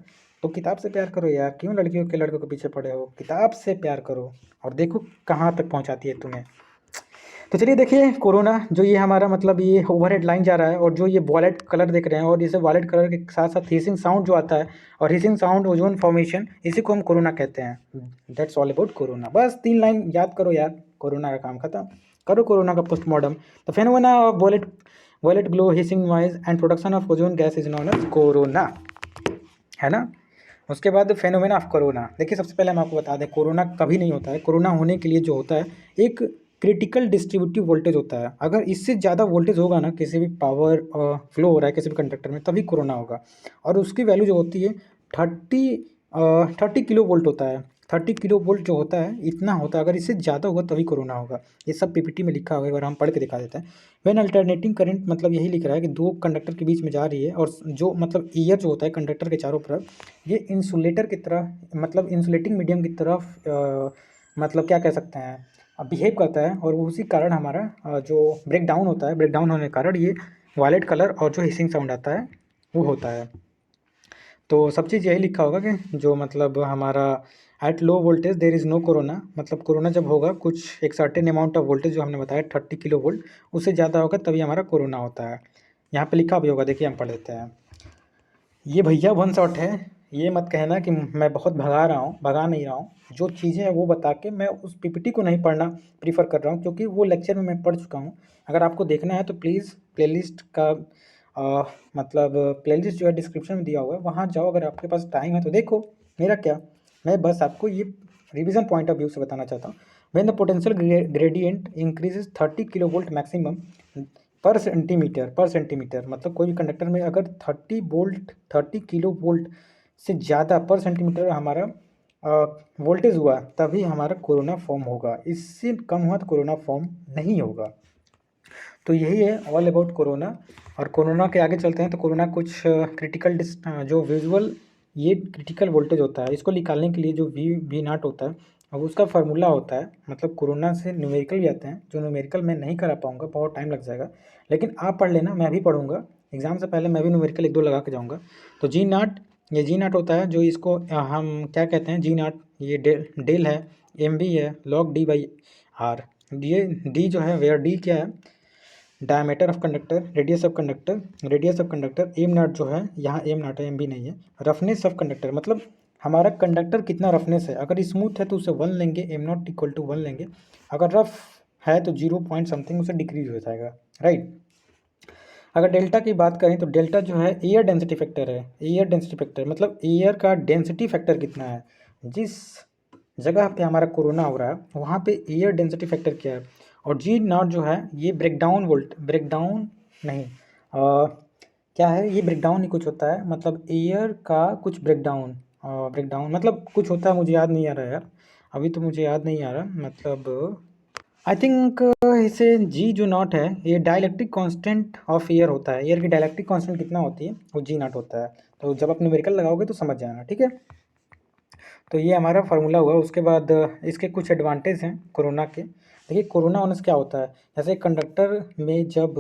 तो किताब से प्यार करो यार, क्यों लड़कियों के लड़कों के पीछे पड़े हो, किताब से प्यार करो और देखो कहाँ तक पहुँचाती है तुम्हें। तो चलिए देखिए, कोरोना जो ये हमारा मतलब ये ओवरहेड लाइन जा रहा है, और जो ये वॉलेट कलर देख रहे हैं, और इसे वॉलेट कलर के साथ साथ हिसिंग साउंड जो आता है, और हिसिंग साउंड ओजोन फॉर्मेशन, इसी को हम कोरोना कहते हैं। That's all about corona. बस 3 लाइन याद करो यार, कोरोना का काम खत्म। करो कोरोना का postmortem. The phenomena of violet glow, hissing noise and production of ozone gas is known as corona, है ना। उसके बाद फेनोमेना ऑफ कोरोना। देखिए सबसे पहले हम आपको बता दें, कोरोना कभी नहीं होता है। कोरोना होने के लिए जो होता है, एक क्रिटिकल डिस्ट्रीब्यूटिव वोल्टेज होता है। अगर इससे ज़्यादा वोल्टेज होगा ना, किसी भी पावर फ्लो हो रहा है किसी भी कंडक्टर में, तभी कोरोना होगा। और उसकी वैल्यू जो होती है 30 किलो वोल्ट होता है। 30 किलो वोल्ट जो होता है, इतना होता है। अगर इससे ज़्यादा होगा तभी कोरोना होगा। ये सब पीपीटी में लिखा हुआ है, अगर हम पढ़ के दिखा देते हैं। व्हेन अल्टरनेटिंग करंट, मतलब यही लिख रहा है कि दो कंडक्टर के बीच में जा रही है, और जो मतलब एयर जो होता है कंडक्टर के चारों तरफ, ये इंसुलेटर की तरह, मतलब इंसुलेटिंग मीडियम की तरफ मतलब क्या कह सकते हैं, बिहेव करता है। और उसी कारण हमारा जो ब्रेक डाउन होता है, ब्रेक डाउन होने के कारण ये वायलेट कलर और जो हिसिंग साउंड आता है वो होता है। तो सब चीज़ यही लिखा होगा कि जो मतलब हमारा at low voltage there is no corona, मतलब कोरोना जब होगा कुछ एक सर्टेन अमाउंट ऑफ वोल्टेज जो हमने बताया 30 किलो वोल्ट, उससे ज़्यादा होगा तभी हमारा कोरोना होता है। यहाँ पे लिखा भी होगा, देखिए हम पढ़ लेते हैं। ये भैया वन शॉट है, ये मत कहना कि मैं बहुत भगा रहा हूँ, भगा नहीं रहा हूँ। जो चीज़ें हैं वो बता के मैं उस पीपीटी को नहीं पढ़ना प्रीफर कर रहा हूँ, क्योंकि वो लेक्चर में मैं पढ़ चुका हूँ। अगर आपको देखना है तो प्लीज़ प्लेलिस्ट का मतलब प्लेलिस्ट जो है डिस्क्रिप्शन में दिया हुआ है, वहाँ जाओ। अगर आपके पास टाइम है तो देखो, मेरा क्या, मैं बस आपको ये रिवीजन पॉइंट ऑफ व्यू से बताना चाहता हूँ। When the potential gradient increases 30 kilo volt maximum पर सेंटीमीटर, मतलब कोई भी कंडक्टर में अगर 30 किलो वोल्ट से ज़्यादा पर सेंटीमीटर हमारा वोल्टेज हुआ, तभी हमारा कोरोना फॉर्म होगा। इससे कम हुआ तो कोरोना फॉर्म नहीं होगा। तो यही है ऑल अबाउट कोरोना। और कोरोना के आगे चलते हैं तो कोरोना कुछ क्रिटिकल जो विजुअल, ये क्रिटिकल वोल्टेज होता है, इसको निकालने के लिए जो वी नॉट होता है, अब उसका फार्मूला होता है। मतलब कोरोना से न्यूमेरिकल भी आते हैं, जो न्यूमेरिकल मैं नहीं करा पाऊँगा, बहुत टाइम लग जाएगा, लेकिन आप पढ़ लेना, मैं भी पढ़ूँगा। एग्ज़ाम से पहले मैं भी न्यूमेरिकल 1-2 लगा के जाऊँगा। तो जी नॉट, ये जी नॉट होता है, जो इसको हम क्या कहते हैं, जी नॉट, ये डेल है, एम बी है, लॉग डी बाई आर। ये डी जो है, वेयर डी क्या है, diameter of conductor, radius of conductor, am not जो है, यहाँ एम नॉट है, एम बी नहीं है। रफनेस ऑफ कंडक्टर, मतलब हमारा कंडक्टर कितना रफनेस है। अगर स्मूथ है तो उसे 1 लेंगे, एम नॉट इक्वल टू 1 लेंगे। अगर रफ है तो 0 पॉइंट समथिंग उसे डिक्रीज हो जाएगा, राइट। अगर डेल्टा की बात करें तो डेल्टा जो है एयर डेंसिटी फैक्टर है। एयर डेंसिटी फैक्टर मतलब एयर का डेंसिटी फैक्टर कितना है, जिस जगह पे हमारा कोरोना हो रहा है वहाँ पे एयर डेंसिटी फैक्टर क्या है। और जी नॉट जो है ये ब्रेकडाउन नहीं, क्या है, ये ब्रेकडाउन ही कुछ होता है, मतलब एयर का कुछ ब्रेकडाउन मतलब कुछ होता है, मुझे याद नहीं आ रहा है यार, अभी तो मुझे याद नहीं आ रहा। मतलब आई थिंक इसे जी जो नॉट है, ये डाइलेक्ट्रिक कांस्टेंट ऑफ एयर होता है। एयर की डाइलेक्ट्रिक कांस्टेंट कितना होती है, वो जी नॉट होता है। तो जब आप न्यूमेरिकल लगाओगे तो समझ जाना, ठीक है। तो ये हमारा फार्मूला हुआ। उसके बाद इसके कुछ एडवांटेज हैं कोरोना के। देखिए कोरोना होने से क्या होता है, जैसे कंडक्टर में जब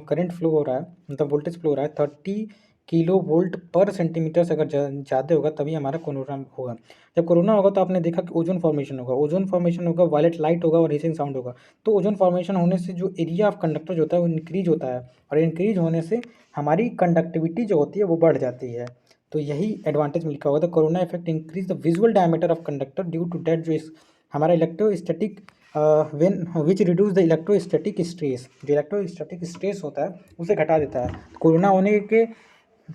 करंट फ्लो हो रहा है, मतलब वोल्टेज फ्लो हो रहा है 30 किलो वोल्ट पर सेंटीमीटर से अगर ज़्यादा होगा तभी हमारा कोरोना होगा। जब कोरोना होगा तो आपने देखा कि ओजोन फॉर्मेशन होगा, ओजोन फॉर्मेशन होगा, वायलेट लाइट होगा और हिसिंग साउंड होगा। तो ओजोन फॉर्मेशन होने से जो एरिया ऑफ कंडक्टर जो होता है वो इंक्रीज होता है, और इंक्रीज होने से हमारी कंडक्टिविटी जो होती है वो बढ़ जाती है। तो यही एडवांटेज में लिखा हुआ था, corona effect increase the visual diameter of conductor due to that जो हमारा electrostatic when which reduce the electrostatic stress, जो इलेक्ट्रोस्टैटिक स्ट्रेस होता है उसे घटा देता है। कोरोना होने के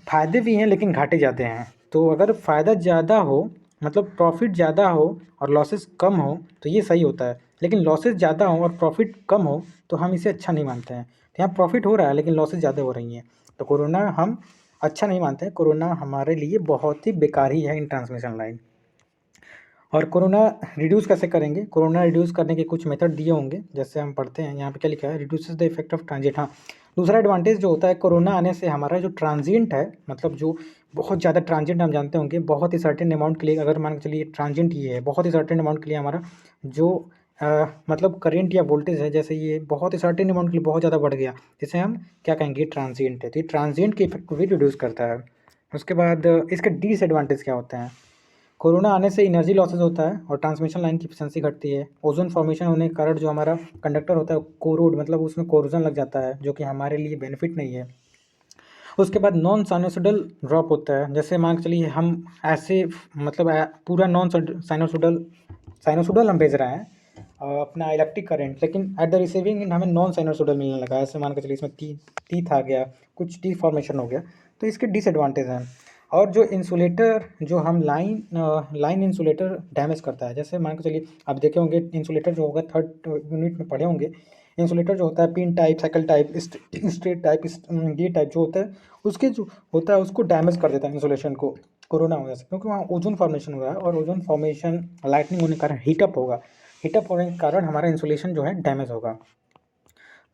फ़ायदे भी हैं लेकिन घाटे ज़्यादा हैं। तो अगर फ़ायदा ज़्यादा हो, मतलब प्रॉफिट ज़्यादा हो और लॉसेस कम हो तो ये सही होता है, लेकिन लॉसेस ज़्यादा हो और प्रॉफिट कम हो तो हम इसे अच्छा नहीं मानते हैं। तो यहाँ प्रॉफिट हो रहा है लेकिन लॉसेस ज़्यादा हो रही हैं, तो कोरोना हम अच्छा नहीं मानते हैं। कोरोना हमारे लिए बहुत ही बेकार ही है इन ट्रांसमिशन लाइन। और कोरोना रिड्यूस कैसे करेंगे, कोरोना रिड्यूस करने के कुछ मेथड दिए होंगे, जैसे हम पढ़ते हैं यहाँ पे क्या लिखा है, reduces the effect of transit. हाँ, दूसरा एडवांटेज जो होता है कोरोना आने से हमारा जो ट्रांजिएंट है, मतलब जो बहुत ज़्यादा ट्रांजिएंट हम जानते होंगे, बहुत ही सर्टेन अमाउंट के लिए, अगर मान के चलिए ट्रांजिएंट ये है, बहुत ही सर्टेन अमाउंट के लिए हमारा जो मतलब करेंट या वोल्टेज है, जैसे ये बहुत ही सर्टेन अमाउंट के लिए बहुत ज़्यादा बढ़ गया, जिसे हम क्या कहेंगे, ट्रांजिएंट है। तो ये ट्रांजिएंट के इफेक्ट को भी रिड्यूस करता है। उसके बाद इसके डिसएडवांटेज क्या होते हैं, कोरोना आने से एनर्जी लॉसेस होता है और ट्रांसमिशन लाइन की एफिशिएंसी घटती है। ओजोन फॉर्मेशन होने के कारण जो हमारा कंडक्टर होता है कोरोड, मतलब उसमें कोरोजन लग जाता है, जो कि हमारे लिए बेनिफिट नहीं है। उसके बाद नॉन साइनोसोडल ड्रॉप होता है, जैसे मान के चलिए हम ऐसे मतलब पूरा नॉन साइनोसोडल साइनोसोडल हम भेज रहे हैं अपना इलेक्ट्रिक करंट, लेकिन एट द रिसीविंग एंड हमें नॉन साइनोसोडल मिलने लगा। ऐसे मान के चलिए इसमें टीथ आ गया, कुछ टी फॉर्मेशन हो गया, तो इसके डिसएडवांटेज हैं। और जो इंसुलेटर, जो हम लाइन इंसुलेटर डैमेज करता है, जैसे मान के चलिए आप देखे होंगे इंसुलेटर जो होगा, थर्ड यूनिट में पढ़े होंगे, इंसुलेटर जो होता है pin type, cycle type, straight type, ये टाइप जो होता है, उसके जो होता है उसको डैमेज कर देता है इंसुलेशन को कोरोना वजह से, क्योंकि वहाँ ओजोन फॉर्मेशन हो रहा है और ओजोन फॉर्मेशन लाइटनिंग होने के कारण हीटअप होगा, हीटअप होने के कारण हमारा इंसुलेशन जो है डैमेज होगा।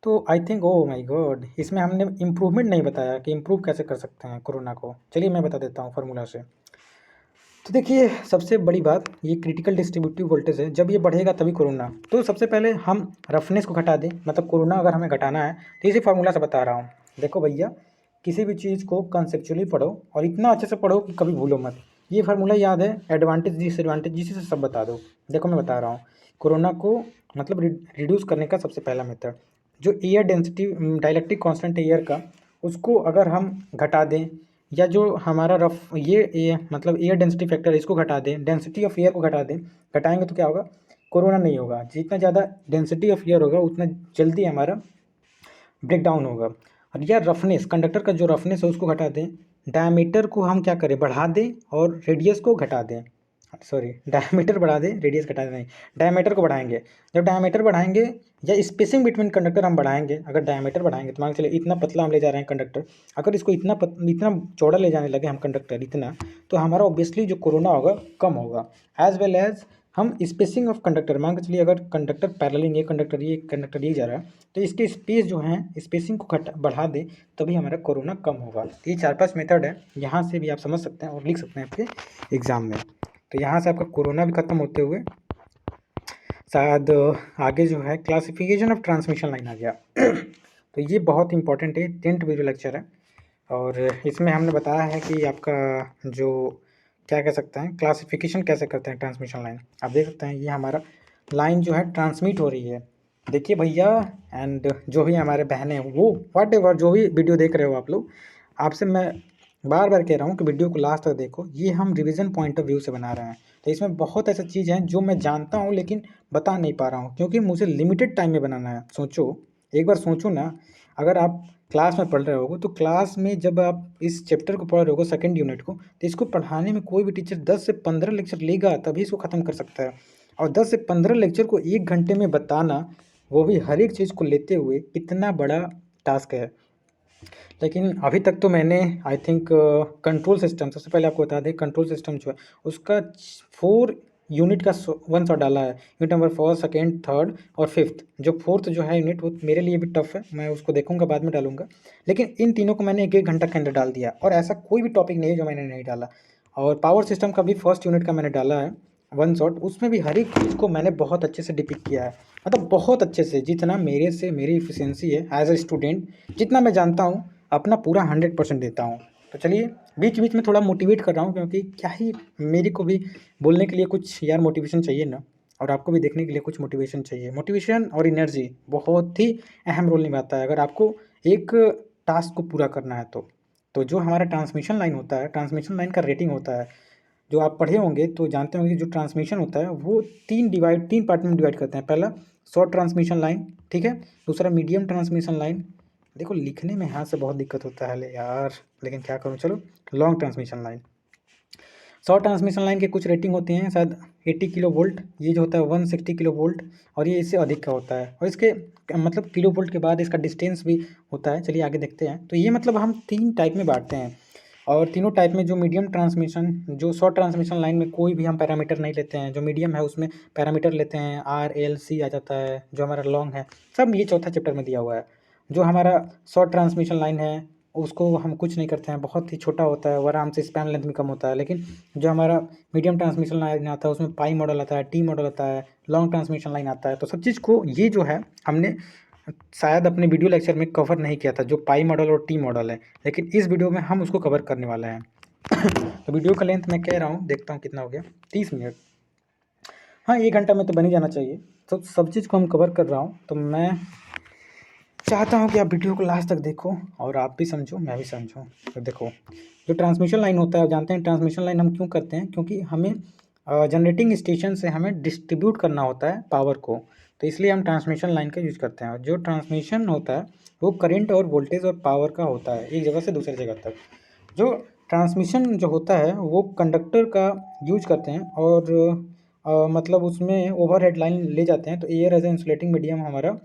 तो I think oh my God, इसमें हमने इम्प्रूवमेंट नहीं बताया कि इम्प्रूव कैसे कर सकते हैं कोरोना को। चलिए मैं बता देता हूँ फार्मूला से। तो देखिए सबसे बड़ी बात, ये क्रिटिकल डिस्ट्रीब्यूटिव वोल्टेज है, जब ये बढ़ेगा तभी कोरोना। तो सबसे पहले हम रफनेस को घटा दें, मतलब कोरोना अगर हमें घटाना है तो इसी फार्मूला से बता रहा हूँ। देखो भैया, किसी भी चीज़ को कंसेप्चुअली पढ़ो और इतना अच्छे से पढ़ो कि कभी भूलो मत। ये फार्मूला याद है, एडवांटेज डिसएडवांटेज जिसी से सब बता दो। देखो मैं बता रहा हूँ, कोरोना को मतलब रिड्यूस करने का सबसे पहला मेथड, जो air density dielectric constant air का, उसको अगर हम घटा दें, या जो हमारा रफ ये मतलब एयर डेंसिटी फैक्टर इसको घटा दें, डेंसिटी ऑफ एयर को घटा दें, घटाएंगे तो क्या होगा, कोरोना नहीं होगा। जितना ज़्यादा डेंसिटी ऑफ एयर होगा उतना जल्दी हमारा ब्रेक डाउन होगा। और या रफनेस, कंडक्टर का जो रफनेस है उसको घटा दें, डायमीटर को हम क्या करें, बढ़ा दें और रेडियस को घटा दें, सॉरी डायमीटर बढ़ा दें रेडियस घटा दें, नहीं डायमीटर को बढ़ाएंगे। जब डायमीटर बढ़ाएंगे या स्पेसिंग बिटवीन कंडक्टर हम बढ़ाएंगे, अगर डायमीटर बढ़ाएंगे तो मान के चलिए इतना पतला हम ले जा रहे हैं कंडक्टर, अगर इसको इतना चौड़ा ले जाने लगे हम कंडक्टर इतना, तो हमारा ऑब्वियसली जो कोरोना होगा कम होगा। एज वेल एज हम स्पेसिंग ऑफ कंडक्टर, मान के चलिए अगर कंडक्टर पैरेलल, ये कंडक्टर ये जा रहा है, तो इसके स्पेस जो है स्पेसिंग को बढ़ा दें तभी हमारा कोरोना कम होगा। तो ये 4-5 मेथड है, यहाँ से भी आप समझ सकते हैं और लिख सकते हैं आपके एग्ज़ाम में। तो यहाँ से आपका कोरोना भी ख़त्म होते हुए शायद आगे जो है क्लासिफिकेशन ऑफ ट्रांसमिशन लाइन आ गया। तो ये बहुत इंपॉर्टेंट है, 10th वीडियो लेक्चर है, और इसमें हमने बताया है कि आपका जो क्या कह सकते हैं, क्लासिफिकेशन कैसे करते हैं ट्रांसमिशन लाइन। आप देख सकते हैं ये हमारा लाइन जो है ट्रांसमिट हो रही है, देखिए भैया, एंड जो भी हमारे बहनें वो व्हाट एवर जो भी वीडियो देख रहे हो आप लोग, आपसे मैं बार बार कह रहा हूँ कि वीडियो को लास्ट तक देखो, ये हम रिवीजन पॉइंट ऑफ व्यू से बना रहे हैं। तो इसमें बहुत ऐसी चीज़ हैं जो मैं जानता हूँ लेकिन बता नहीं पा रहा हूँ, क्योंकि मुझे लिमिटेड टाइम में बनाना है। सोचो, एक बार सोचो ना, अगर आप क्लास में पढ़ रहे होगे तो क्लास में जब आप इस चैप्टर को पढ़ रहे होगे सेकंड यूनिट को, तो इसको पढ़ाने में कोई भी टीचर 10 से 15 लेक्चर लेगा तभी इसको ख़त्म कर सकता है। और 10 से 15 लेक्चर को 1 घंटे में बताना, वो भी हर एक चीज़ को लेते हुए, कितना बड़ा टास्क है। लेकिन अभी तक तो मैंने आई थिंक कंट्रोल सिस्टम, सबसे पहले आपको बता दें कंट्रोल सिस्टम जो है उसका 4 यूनिट का 1 शॉट डाला है। यूनिट नंबर 1, 2, 3 और 5th, जो 4th जो है यूनिट वो मेरे लिए भी टफ है, मैं उसको देखूंगा बाद में डालूंगा। लेकिन इन तीनों को मैंने 1-1 घंटा के अंदर डाल दिया, और ऐसा कोई भी टॉपिक नहीं है जो मैंने नहीं डाला। और पावर सिस्टम का भी फर्स्ट यूनिट का मैंने डाला है वन शॉट, उसमें भी हर एक चीज़ को मैंने बहुत अच्छे से डिपिक्ट किया है, मतलब बहुत अच्छे से, जितना मेरे से मेरी इफिशियंसी है एज अ स्टूडेंट, जितना मैं जानता हूँ अपना पूरा 100% देता हूँ। तो चलिए बीच बीच में थोड़ा मोटिवेट कर रहा हूँ, क्योंकि क्या ही मेरे को भी बोलने के लिए कुछ यार मोटिवेशन चाहिए ना, और आपको भी देखने के लिए कुछ मोटिवेशन चाहिए। मोटिवेशन और एनर्जी बहुत ही अहम रोल निभाता है अगर आपको एक टास्क को पूरा करना है तो जो हमारा ट्रांसमिशन लाइन होता है, ट्रांसमिशन लाइन का रेटिंग होता है, जो आप पढ़े होंगे तो जानते होंगे, जो ट्रांसमिशन होता है वो तीन पार्ट में डिवाइड करते हैं। पहला शॉर्ट ट्रांसमिशन लाइन, ठीक है, दूसरा मीडियम ट्रांसमिशन लाइन, देखो लिखने में हाथ से बहुत दिक्कत होता है ले यार, लेकिन क्या करूँ, चलो long transmission line. Short transmission line के कुछ रेटिंग होती हैं शायद 80 किलो वोल्ट, ये जो होता है 160 किलो वोल्ट, और ये इससे अधिक का होता है, और इसके मतलब किलो वोल्ट के बाद इसका डिस्टेंस भी होता है। चलिए आगे देखते हैं। तो ये मतलब हम 3 टाइप में बांटते हैं, और तीनों टाइप में जो मीडियम ट्रांसमिशन, जो शॉर्ट ट्रांसमिशन लाइन में कोई भी हम पैरामीटर नहीं लेते हैं, जो मीडियम है उसमें पैरामीटर लेते हैं, RLC आ जाता है, जो हमारा लॉन्ग है सब ये चौथा चैप्टर में दिया हुआ है। जो हमारा शॉर्ट ट्रांसमिशन लाइन है उसको हम कुछ नहीं करते हैं, बहुत ही छोटा होता है, वो आराम से स्पैन लेंथ भी कम होता है। लेकिन जो हमारा मीडियम ट्रांसमिशन लाइन आता है उसमें पाई मॉडल आता है, टी मॉडल आता है, लॉन्ग ट्रांसमिशन लाइन आता है। तो सब चीज़ को ये जो है हमने शायद अपने वीडियो लेक्चर में कवर नहीं किया था, जो पाई मॉडल और टी मॉडल है, लेकिन इस वीडियो में हम उसको कवर करने वाले हैं। तो वीडियो का लेंथ मैं कह रहा हूँ, देखता हूँ कितना हो गया, 30 मिनट। हाँ 1 घंटा में तो बन ही जाना चाहिए। तो सब चीज़ को हम कवर कर रहा हूँ, तो मैं चाहता हूँ कि आप वीडियो को लास्ट तक देखो और आप भी समझो मैं भी समझूँ। तो देखो जो ट्रांसमिशन लाइन होता है, जानते हैं ट्रांसमिशन लाइन हम क्यों करते हैं, क्योंकि हमें जनरेटिंग स्टेशन से हमें डिस्ट्रीब्यूट करना होता है पावर को, तो इसलिए हम ट्रांसमिशन लाइन का यूज़ करते हैं। और जो ट्रांसमिशन होता है वो करंट और वोल्टेज और पावर का होता है, एक जगह से दूसरी जगह तक। जो ट्रांसमिशन जो होता है वो कंडक्टर का यूज करते हैं, और मतलब उसमें ओवरहेड लाइन ले जाते हैं, तो air as a insulating medium हमारा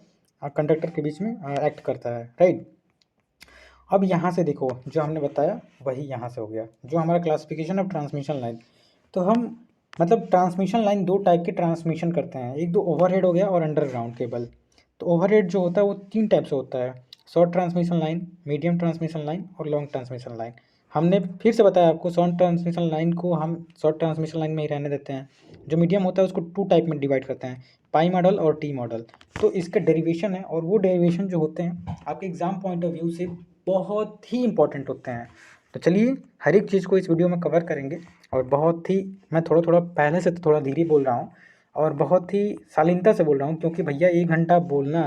कंडक्टर के बीच में एक्ट करता है, राइट। अब यहाँ से देखो जो हमने बताया वही यहाँ से हो गया, जो हमारा क्लासिफिकेशन ऑफ ट्रांसमिशन लाइन। तो हम मतलब ट्रांसमिशन लाइन 2 टाइप के ट्रांसमिशन करते हैं, एक तो ओवरहेड हो गया और अंडरग्राउंड केबल। तो ओवरहेड जो होता है वो 3 टाइप से होता है, short transmission line, medium transmission line और लॉन्ग ट्रांसमिशन लाइन। हमने फिर से बताया आपको, शॉर्ट ट्रांसमिशन लाइन को हम शॉर्ट ट्रांसमिशन लाइन में ही रहने देते हैं। जो मीडियम होता है उसको 2 टाइप में डिवाइड करते हैं, पाई मॉडल और टी मॉडल। तो इसका डेरिवेशन है, और वो डेरिवेशन जो होते हैं आपके एग्जाम पॉइंट ऑफ व्यू से बहुत ही इंपॉर्टेंट होते हैं। तो चलिए हर एक चीज़ को इस वीडियो में कवर करेंगे, और बहुत ही मैं थोड़ा थोड़ा पहले से तो थोड़ा धीरे बोल रहा हूँ, और बहुत ही शालीनता से बोल रहा हूँ, क्योंकि भैया 1 घंटा बोलना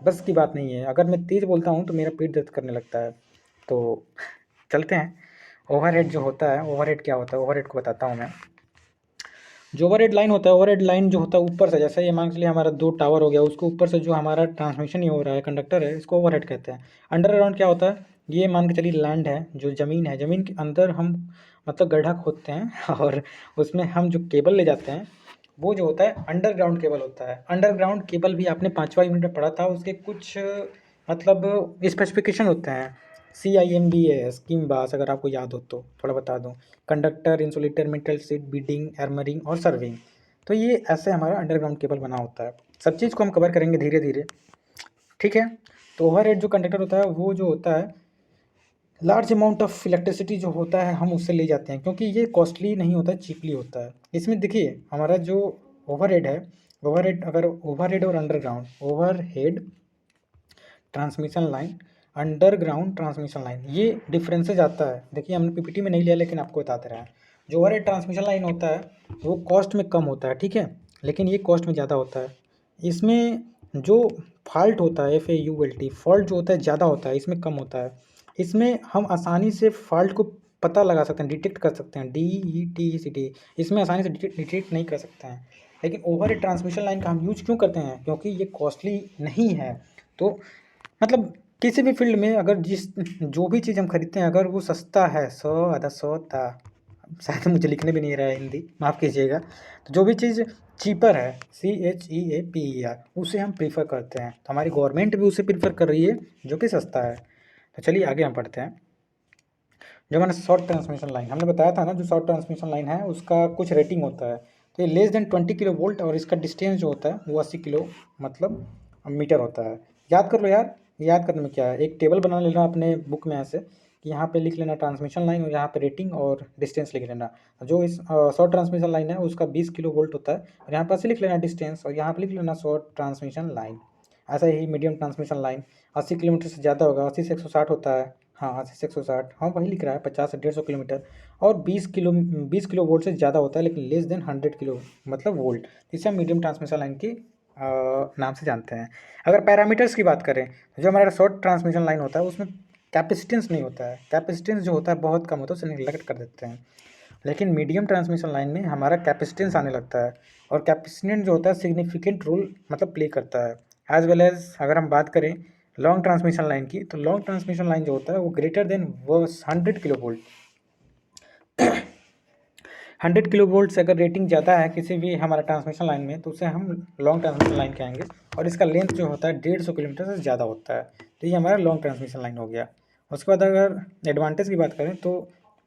बस की बात नहीं है। अगर मैं तेज़ बोलता हूँ तो मेरा पेट दर्द करने लगता है। तो चलते हैं। ओवरहेड जो होता है, ओवरहेड क्या होता है, ओवरहेड को बताता हूँ मैं। जो ओवरहेड लाइन होता है, ओवरहेड लाइन जो होता है ऊपर से, जैसे ये मान के चलिए हमारा 2 टावर हो गया, उसको ऊपर से जो हमारा ट्रांसमिशन ही हो रहा है, कंडक्टर है, इसको ओवरहेड कहते हैं। अंडरग्राउंड क्या होता है, ये मान के चलिए लैंड है, जो ज़मीन है, ज़मीन के अंदर हम मतलब गड्ढा खोदते हैं और उसमें हम जो केबल ले जाते हैं वो जो होता है अंडरग्राउंड केबल होता है। अंडरग्राउंड केबल भी आपने 5वां यूनिट में पढ़ा था, उसके कुछ मतलब स्पेसिफिकेशन होते हैं, CIMBAS किम्बास, अगर आपको याद हो तो थोड़ा बता दूं। Conductor, insulator, metal sheet, bedding, armouring और सर्विंग। तो ये ऐसे हमारा अंडरग्राउंड केबल बना होता है। सब चीज़ को हम कवर करेंगे धीरे धीरे, ठीक है। तो ओवरहेड जो कंडक्टर होता है वो जो होता है लार्ज अमाउंट ऑफ इलेक्ट्रिसिटी जो होता है हम उससे ले जाते हैं, क्योंकि ये कॉस्टली नहीं होता, चीपली होता है। इसमें देखिए हमारा जो ओवरहेड है, ओवरहेड अगर ओवरहेड और underground, overhead transmission line, underground transmission line, ये डिफरेंसेज आता है। देखिए हमने PPT में नहीं लिया, लेकिन आपको बताते रहे हैं। जो ओवरहेड ट्रांसमिशन लाइन होता है वो कॉस्ट में कम होता है, ठीक है, लेकिन ये कॉस्ट में ज़्यादा होता है। इसमें जो फॉल्ट होता है, FAULT, फॉल्ट जो होता है ज़्यादा होता है, इसमें कम होता है। इसमें हम आसानी से फॉल्ट को पता लगा सकते हैं, डिटेक्ट कर सकते हैं, DETCT, इसमें आसानी से डिटेक्ट नहीं कर सकते हैं। लेकिन ओवरहेड ट्रांसमिशन लाइन का हम यूज क्यों करते हैं, क्योंकि ये कॉस्टली नहीं है। तो मतलब किसी भी फील्ड में अगर जो भी चीज़ हम खरीदते हैं अगर वो सस्ता है, सस्ता, शायद मुझे लिखने भी नहीं रहा है हिंदी, माफ़ कीजिएगा। तो जो भी चीज़ चीपर है, CHEAPER, उसे हम प्रीफर करते हैं। तो हमारी गवर्नमेंट भी उसे प्रीफर कर रही है जो कि सस्ता है। तो चलिए आगे हम पढ़ते हैं। जो मैंने शॉर्ट ट्रांसमिशन लाइन हमने बताया था ना, जो शॉर्ट ट्रांसमिशन लाइन है उसका कुछ रेटिंग होता है। तो ये लेस देन 20 किलो वोल्ट, और इसका डिस्टेंस जो होता है वो 80 किलो मतलब मीटर होता है। याद कर लो यार, याद करने में क्या है, एक टेबल बना लेना अपने बुक में ऐसे कि यहाँ पे लिख लेना ट्रांसमिशन लाइन और यहाँ पे रेटिंग और डिस्टेंस लिख लेना। जो इस शॉर्ट ट्रांसमिशन लाइन है उसका 20 किलो वोल्ट होता है और यहाँ पर से लिख लेना डिस्टेंस और यहाँ पे लिख लेना शॉर्ट ट्रांसमिशन लाइन। ऐसा ही मीडियम ट्रांसमिशन लाइन 80 किलोमीटर से ज़्यादा होगा, 80 से 160 होता है। हाँ 80 से 160, हाँ वही लिख रहा है, 50 से 150 किलोमीटर। और 20 किलो वोल्ट से ज़्यादा होता है लेकिन लेस देन 100 किलो मतलब वोल्ट, इसे हम मीडियम ट्रांसमिशन लाइन की नाम से जानते हैं। अगर पैरामीटर्स की बात करें तो जो हमारा शॉर्ट ट्रांसमिशन लाइन होता है उसमें कैपेसिटेंस नहीं होता है, कैपेसिटेंस जो होता है बहुत कम होता है, उसे नेग्लेक्ट कर देते हैं। लेकिन मीडियम ट्रांसमिशन लाइन में हमारा कैपेसिटेंस आने लगता है और कैपेसिटेंस जो होता है सिग्निफिकेंट रोल मतलब प्ले करता है। एज वेल एज अगर हम बात करें लॉन्ग ट्रांसमिशन लाइन की, तो लॉन्ग ट्रांसमिशन लाइन जो होता है वो greater than 100 kilo volt 100 kilo volt से अगर रेटिंग ज़्यादा है किसी भी हमारा ट्रांसमिशन लाइन में तो उसे हम लॉन्ग ट्रांसमिशन लाइन कहेंगे। और इसका लेंथ जो होता है 150 किलोमीटर से ज़्यादा होता है, तो ये हमारा लॉन्ग ट्रांसमिशन लाइन हो गया। उसके बाद अगर एडवांटेज की बात करें तो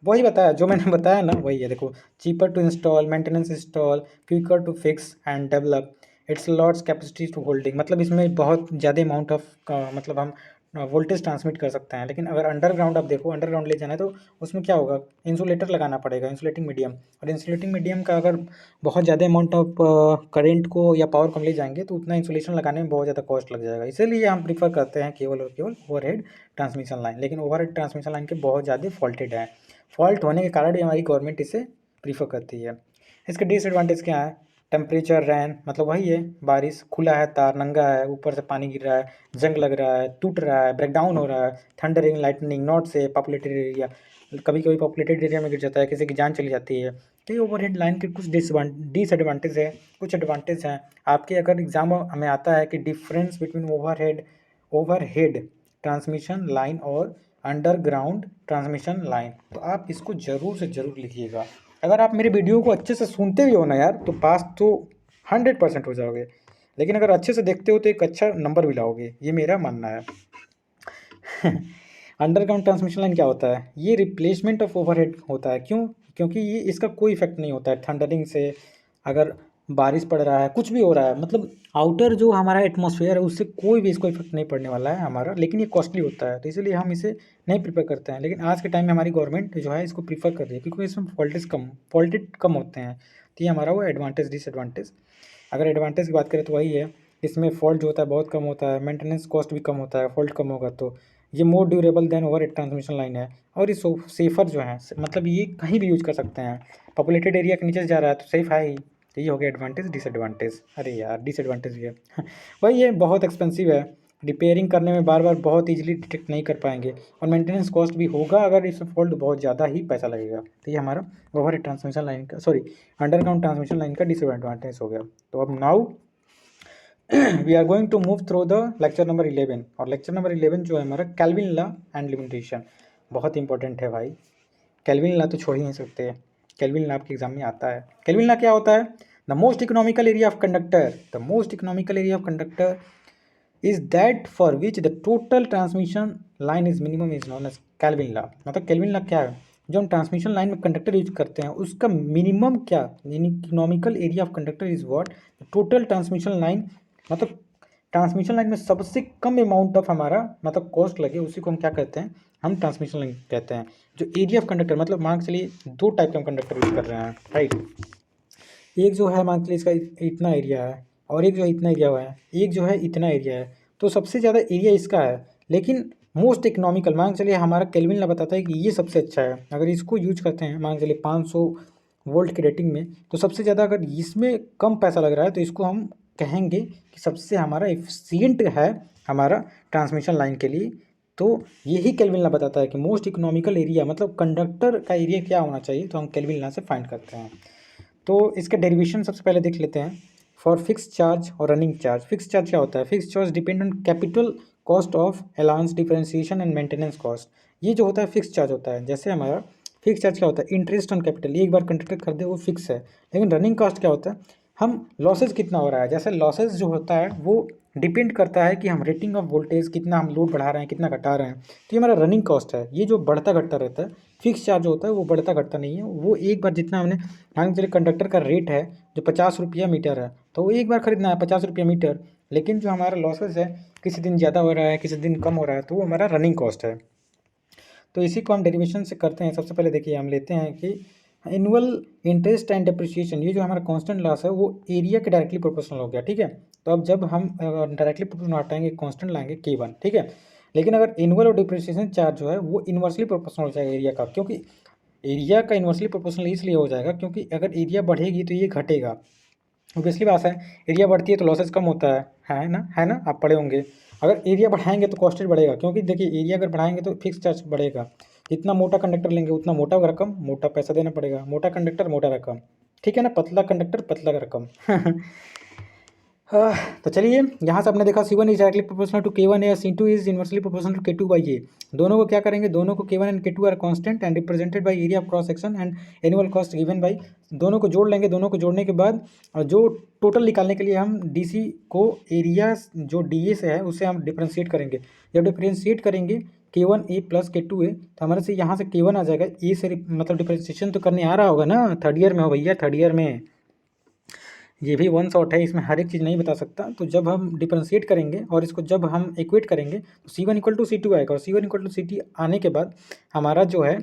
वही बताया जो मैंने बताया ना, वही है। देखो, cheaper to install, maintenance install, quicker to fix and develop, it's lots capacity to holding, मतलब इसमें बहुत ज़्यादा अमाउंट ऑफ मतलब हम वोल्टेज ट्रांसमिट कर सकते हैं। लेकिन अगर अंडरग्राउंड आप देखो, अंडरग्राउंड ले जाना है तो उसमें क्या होगा, इंसुलेटर लगाना पड़ेगा, इंसुलेटिंग मीडियम। और इंसुलेटिंग मीडियम का अगर बहुत ज़्यादा अमाउंट ऑफ करंट को या पावर को हम ले जाएंगे तो उतना इंसुलेशन लगाने में बहुत ज़्यादा कॉस्ट लग जाएगा। इसीलिए हम प्रीफर करते हैं केवल और केवल ओवरहेड ट्रांसमिशन लाइन। लेकिन ओवरहेड ट्रांसमिशन लाइन के बहुत ज़्यादा फॉल्टेड है, फॉल्ट होने के कारण ही हमारी गवर्नमेंट इसे प्रीफर करती है। इसके डिसएडवांटेज क्या है, टेम्परेचर, रैन, मतलब वही है, बारिश, खुला है तार, नंगा है, ऊपर से पानी गिर रहा है, जंग लग रहा है, टूट रहा है, ब्रेकडाउन हो रहा है, थंडरिंग, लाइटनिंग, नॉट से पॉपुलेटेड एरिया, कभी कभी पॉपुलेटेड एरिया में गिर जाता है, किसी की जान चली जाती है। तो ये ओवरहेड लाइन के कुछ डिसएडवांटेज है, कुछ एडवांटेज हैं। आपके अगर एग्जाम में आता है कि difference between overhead transmission line और अंडरग्राउंड ट्रांसमिशन लाइन, तो आप इसको ज़रूर से ज़रूर लिखिएगा। अगर आप मेरे वीडियो को अच्छे से सुनते भी हो ना यार, तो पास तो 100% हो जाओगे। लेकिन अगर अच्छे से देखते हो तो एक अच्छा नंबर भी लाओगे, ये मेरा मानना है। अंडरग्राउंड ट्रांसमिशन लाइन क्या होता है, ये रिप्लेसमेंट ऑफ ओवरहेड होता है। क्यों? क्योंकि ये इसका कोई इफेक्ट नहीं होता है थंडरिंग से। अगर बारिश पड़ रहा है, कुछ भी हो रहा है, मतलब आउटर जो हमारा एटमॉस्फेयर है उससे कोई भी इसको इफेक्ट नहीं पड़ने वाला है हमारा। लेकिन ये कॉस्टली होता है तो इसलिए हम इसे नहीं प्रीफर करते हैं। लेकिन आज के टाइम में हमारी गवर्नमेंट जो है इसको प्रीफर कर रही है क्योंकि इसमें फॉल्टेड कम होते हैं। तो ये हमारा वो एडवांटेज डिसएडवांटेज। अगर एडवांटेज की बात करें तो वही है, इसमें फॉल्ट जो होता है बहुत कम होता है, मेंटेनेंस कॉस्ट भी कम होता है, फॉल्ट कम होगा तो। ये more durable than overhead transmission line है। और ये सेफर जो है, मतलब ये कहीं भी यूज कर सकते हैं। पॉपुलेटेड एरिया के नीचे से जा रहा है तो सेफ है ही। तो ये हो गया एडवांटेज डिसएडवांटेज। अरे यार डिसएडवांटेज भी है। वही है, बहुत एक्सपेंसिव है, रिपेयरिंग करने में बार बार बहुत इजीली डिटेक्ट नहीं कर पाएंगे और मेंटेनेंस कॉस्ट भी होगा, अगर इसमें फॉल्ट बहुत ज़्यादा ही पैसा लगेगा। तो ये हमारा ओवरहेड ट्रांसमिशन लाइन का, सॉरी, अंडरग्राउंड ट्रांसमिशन लाइन का डिसएडवांटेज हो गया। तो अब now we are going to move through the lecture number 11। और लेक्चर नंबर 11 जो है हमारा कैल्विन लॉ एंड लिमिटेशन, बहुत इंपॉर्टेंट है भाई। कैल्विन लॉ तो छोड़ ही नहीं सकते, कैल्विन लॉ आपके एग्जाम में आता है। कैल्विन लॉ क्या होता है, the most economical area of conductor, the most economical area of conductor is that for which the total transmission line is minimum is known as Kelvin law. मतलब कैल्विन लॉ क्या है, जो हम ट्रांसमिशन लाइन में कंडक्टर यूज करते हैं उसका मिनिमम क्या, economical area of conductor is what total transmission line, मतलब ट्रांसमिशन लाइन में सबसे कम अमाउंट ऑफ हमारा मतलब कॉस्ट लगे उसी को हम क्या कहते हैं, हम ट्रांसमिशन लाइन कहते हैं। जो एरिया ऑफ कंडक्टर, मतलब मान के चलिए दो टाइप के हम कंडक्टर यूज कर रहे हैं, राइट। एक जो है मान के लिए इसका इतना एरिया है और एक जो है इतना एरिया हुआ है, एक जो है इतना एरिया है, तो सबसे ज़्यादा एरिया इसका है। लेकिन मोस्ट इकोनॉमिकल मान के चलिए हमारा केल्विन लॉ बताता है कि ये सबसे अच्छा है। अगर इसको यूज करते हैं मान के चलिए 500 वोल्ट की रेटिंग में, तो सबसे ज़्यादा अगर इसमें कम पैसा लग रहा है तो इसको हम कहेंगे कि सबसे हमारा एफिशिएंट है हमारा ट्रांसमिशन लाइन के लिए। तो यही केल्विन लॉ बताता है कि मोस्ट इकोनॉमिकल एरिया मतलब कंडक्टर का एरिया क्या होना चाहिए, तो हम केल्विन लॉ से फाइंड करते हैं। तो इसके डेरिवेशन सबसे पहले देख लेते हैं। फॉर फिक्स चार्ज और रनिंग चार्ज, फिक्स चार्ज क्या होता है, fix charge depend on capital cost of allowance, differentiation and maintenance cost. ये जो होता है फिक्स चार्ज होता है। जैसे हमारा फिक्स चार्ज क्या होता है, इंटरेस्ट ऑन कैपिटल, एक बार कंट्रैक्ट कर दे वो फिक्स है। लेकिन रनिंग कॉस्ट क्या होता है, हम लॉसेज कितना हो रहा है, जैसे लॉसेज जो होता है वो डिपेंड करता है कि हम रेटिंग ऑफ वोल्टेज कितना हम लोड बढ़ा रहे हैं, कितना घटा रहे हैं। तो ये हमारा रनिंग कॉस्ट है, ये जो बढ़ता घटता रहता है। फिक्स चार्ज होता है वो बढ़ता घटता नहीं है, वो एक बार जितना हमने मान के चलिए कंडक्टर का रेट है जो 50 रुपया मीटर है, तो वो एक बार खरीदना है 50 रुपया मीटर। लेकिन जो हमारा लॉसेज है, किसी दिन ज़्यादा हो रहा है किसी दिन कम हो रहा है, तो वो हमारा रनिंग कॉस्ट है। तो इसी को हम डेरिवेशन से करते हैं। सबसे पहले देखिए हम लेते हैं कि एनुअल इंटरेस्ट एंड डिप्रिसिएशन, ये जो हमारा कांस्टेंट लॉस है वो एरिया के डायरेक्टली प्रोपोर्शनल हो गया, ठीक है। तो अब जब हम डायरेक्टली प्रोपोर्शनल हटाएंगे कांस्टेंट लाएंगे K1, ठीक है। लेकिन अगर एनुअल और डिप्रिसिएशन चार्ज जो है वो इन्वर्सली प्रोपोर्शनल हो जाएगा एरिया का, क्योंकि एरिया का इन्वर्सली प्रोपोर्शनल इसलिए हो जाएगा क्योंकि अगर एरिया बढ़ेगी तो ये घटेगा। ऑब्वियसली बात है, एरिया बढ़ती है तो लॉसेज कम होता है ना, आप पढ़े होंगे। अगर एरिया बढ़ाएंगे तो कॉस्ट बढ़ेगा, क्योंकि देखिए एरिया अगर बढ़ाएंगे तो फिक्स चार्ज बढ़ेगा। जितना मोटा कंडक्टर लेंगे उतना मोटा रकम, मोटा पैसा देना पड़ेगा। मोटा कंडक्टर मोटा रकम, ठीक है ना। पतला कंडक्टर पतला रकम। तो चलिए यहाँ से आपने देखा C1 is directly proportional to K1 या C2 is inversely proportional to K2 by A। दोनों को क्या करेंगे, दोनों को K1 and K2 are constant and represented by area of cross section and annual cost given by. दोनों को जोड़ लेंगे, दोनों को जोड़ने के बाद जो टोटल निकालने के लिए हम DC को एरिया जो DA से है उससे हम डिफ्रेंशिएट करेंगे। जब डिफ्रेंशिएट करेंगे K1A प्लस K2A तो हमारे से यहाँ से K1 आ जाएगा। A से मतलब डिफ्रेंशिएशन तो करने आ रहा होगा ना, थर्ड ईयर में हो भैया, थर्ड ईयर में। ये भी वन शॉट है, इसमें हर एक चीज़ नहीं बता सकता। तो जब हम डिफरेंशिएट करेंगे और इसको जब हम इक्वेट करेंगे तो C1 इक्वल टू C2 आएगा, और C1 इक्वल टू C2 आने के बाद हमारा जो है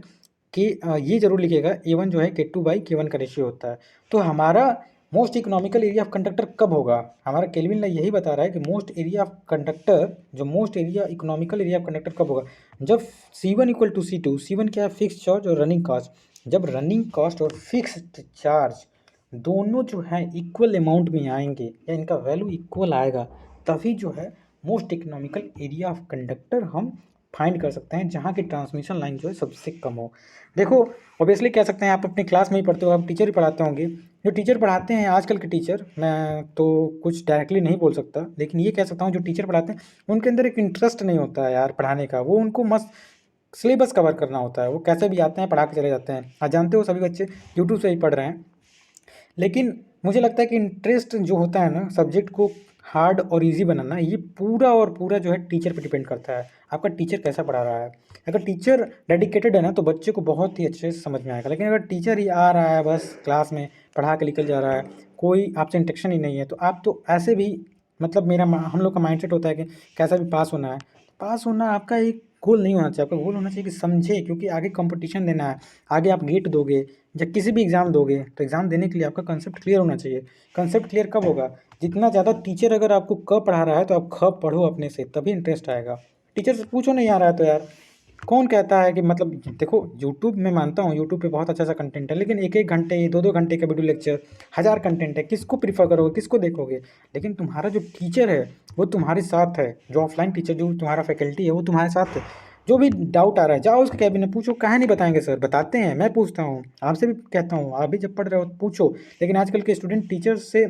कि ये जरूर लिखिएगा A1 जो है K2 बाई K1 का रेशियो होता है। तो हमारा most economical area of conductor कब होगा, हमारा केल्विन ने यही बता रहा है कि मोस्ट एरिया ऑफ कंडक्टर, जो most area economical area of conductor कब होगा, जब C1 equal to C2। C1 क्या है, फिक्स चार्ज और रनिंग कॉस्ट। जब रनिंग कॉस्ट और फिक्स्ड चार्ज दोनों जो है इक्वल अमाउंट में आएंगे या इनका वैल्यू इक्वल आएगा, तभी जो है most economical area of conductor हम फाइंड कर सकते हैं, जहाँ की ट्रांसमिशन लाइन जो है सबसे कम हो। देखो ऑब्वियसली कह सकते हैं, आप अपनी क्लास में ही पढ़ते हो, आप टीचर ही पढ़ाते होंगे। जो टीचर पढ़ाते हैं आजकल के टीचर, मैं तो कुछ डायरेक्टली नहीं बोल सकता, लेकिन ये कह सकता हूँ जो टीचर पढ़ाते हैं उनके अंदर एक इंटरेस्ट नहीं होता है यार पढ़ाने का। वो उनको मस्त सिलेबस कवर करना होता है, वो कैसे भी आते हैं पढ़ा के चले जाते हैं। आज जानते हो सभी बच्चे यूट्यूब से ही पढ़ रहे हैं। लेकिन मुझे लगता है कि इंटरेस्ट जो होता है ना सब्जेक्ट को हार्ड और इजी बनाना, ये पूरा और पूरा जो है टीचर पे डिपेंड करता है, आपका टीचर कैसा पढ़ा रहा है। अगर टीचर डेडिकेटेड है ना तो बच्चे को बहुत ही अच्छे से समझ में आएगा। लेकिन अगर टीचर ही आ रहा है बस क्लास में पढ़ा के निकल जा रहा है, कोई आपसे इंटरेक्शन ही नहीं है, तो आप तो ऐसे भी मतलब हम लोग का माइंडसेट होता है कि कैसा भी पास होना है। पास होना आपका एक गोल नहीं होना चाहिए, आपका गोल होना चाहिए कि समझे, क्योंकि आगे कंपटीशन देना है, आगे आप गेट दोगे या किसी भी एग्ज़ाम दोगे तो एग्ज़ाम देने के लिए आपका कंसेप्ट क्लियर होना चाहिए। कंसेप्ट क्लियर कब होगा, जितना ज़्यादा टीचर अगर आपको क पढ़ा रहा है तो आप ख पढ़ो अपने से, तभी इंटरेस्ट आएगा। टीचर से पूछो नहीं आ रहा है तो यार कौन कहता है कि मतलब देखो यूट्यूब में मानता हूँ यूट्यूब पे बहुत अच्छा सा कंटेंट है, लेकिन एक एक घंटे 2-2 घंटे का वीडियो लेक्चर, हज़ार कंटेंट है, किसको प्रीफर करोगे, किसको देखोगे। लेकिन तुम्हारा जो टीचर है वो तुम्हारे साथ है, जो ऑफलाइन टीचर जो तुम्हारा फैकल्टी है वो तुम्हारे साथ है। जो भी डाउट आ रहा है जाओ उसके कैबिन में पूछो, कहाँ नहीं बताएंगे सर, बताते हैं। मैं पूछता हूँ आपसे भी, कहता हूँ आप भी जब पढ़ रहे हो पूछो। लेकिन आजकल के स्टूडेंट टीचर से,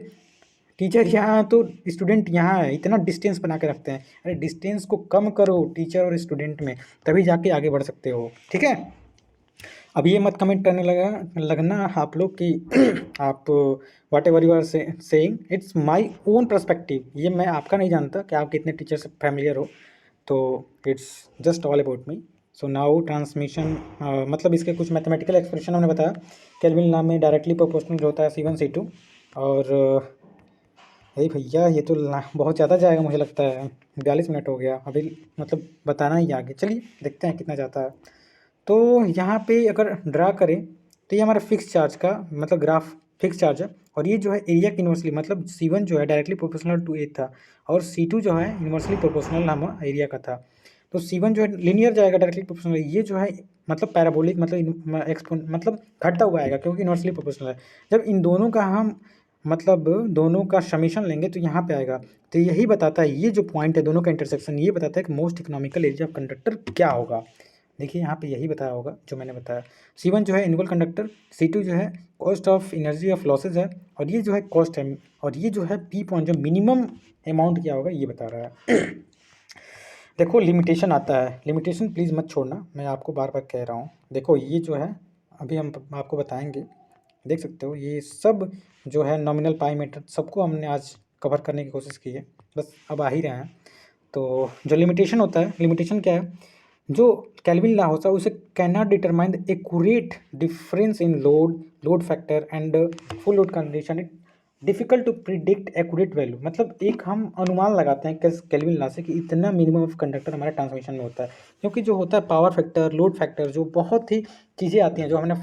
टीचर यहाँ है तो स्टूडेंट यहाँ है, इतना डिस्टेंस बना के रखते हैं। अरे डिस्टेंस को कम करो टीचर और स्टूडेंट में, तभी जाके आगे बढ़ सकते हो, ठीक है। अब ये मत कमेंट करने लगना आप लोग कि आप whatever you are saying it's my own perspective, ये मैं आपका नहीं जानता कि आप कितने टीचर से फैमिलियर हो, तो it's just all about me. So now transmission मतलब इसके कुछ मैथमेटिकल एक्सप्रेशन हमने बताया। केल्विन लॉ में डायरेक्टली प्रोपोर्शनल जो होता है C1 C2, और अरे भैया ये तो बहुत ज़्यादा जाएगा मुझे लगता है, 42 मिनट हो गया अभी, मतलब बताना ही आगे। चलिए देखते हैं कितना जाता है। तो यहाँ पे अगर ड्रा करें तो ये हमारा फिक्स चार्ज का मतलब ग्राफ फिक्स चार्ज है, और ये जो है एरिया की इन्वर्सली मतलब C1 जो है डायरेक्टली प्रोपोर्शनल टू A था, और C2 जो है इन्वर्सली प्रोपोर्शनल हम एरिया का था। तो C1 जो है लीनियर जाएगा डायरेक्टली प्रोपोर्शनल, ये जो है मतलब पैराबोलिक मतलब एक्सपोन मतलब घटता हुआ आएगा क्योंकि इन्वर्सली प्रोपोर्शनल है। जब इन दोनों का हम मतलब दोनों का समीशन लेंगे तो यहाँ पे आएगा। तो यही बताता है, ये जो पॉइंट है दोनों का इंटरसेक्शन, ये बताता है कि most economical area of conductor क्या होगा। देखिए यहाँ पे यही बताया होगा जो मैंने बताया। C1 जो है एनुअल कंडक्टर, C2 जो है cost of energy of losses है, और ये जो है कॉस्ट है, और ये जो है P पॉइंट जो मिनिमम अमाउंट क्या होगा ये बता रहा है। देखो लिमिटेशन आता है, लिमिटेशन प्लीज़ मत छोड़ना, मैं आपको बार बार कह रहा हूँ। देखो ये जो है अभी हम आपको बताएंगे, देख सकते हो ये सब जो है नॉमिनल पाई मेथड सबको हमने आज कवर करने की कोशिश की है, बस अब आ ही रहे हैं। तो जो लिमिटेशन होता है, लिमिटेशन क्या है, जो केल्विन लॉ होता है उसे can not determine the accurate difference in load factor and full load condition difficult to predict accurate value, मतलब एक हम अनुमान लगाते हैं केल्विन लॉ से कि इतना मिनिमम ऑफ कंडक्टर हमारे ट्रांसमिशन में होता है, क्योंकि जो होता है पावर फैक्टर, लोड फैक्टर, जो बहुत ही चीज़ें आती हैं जो हमने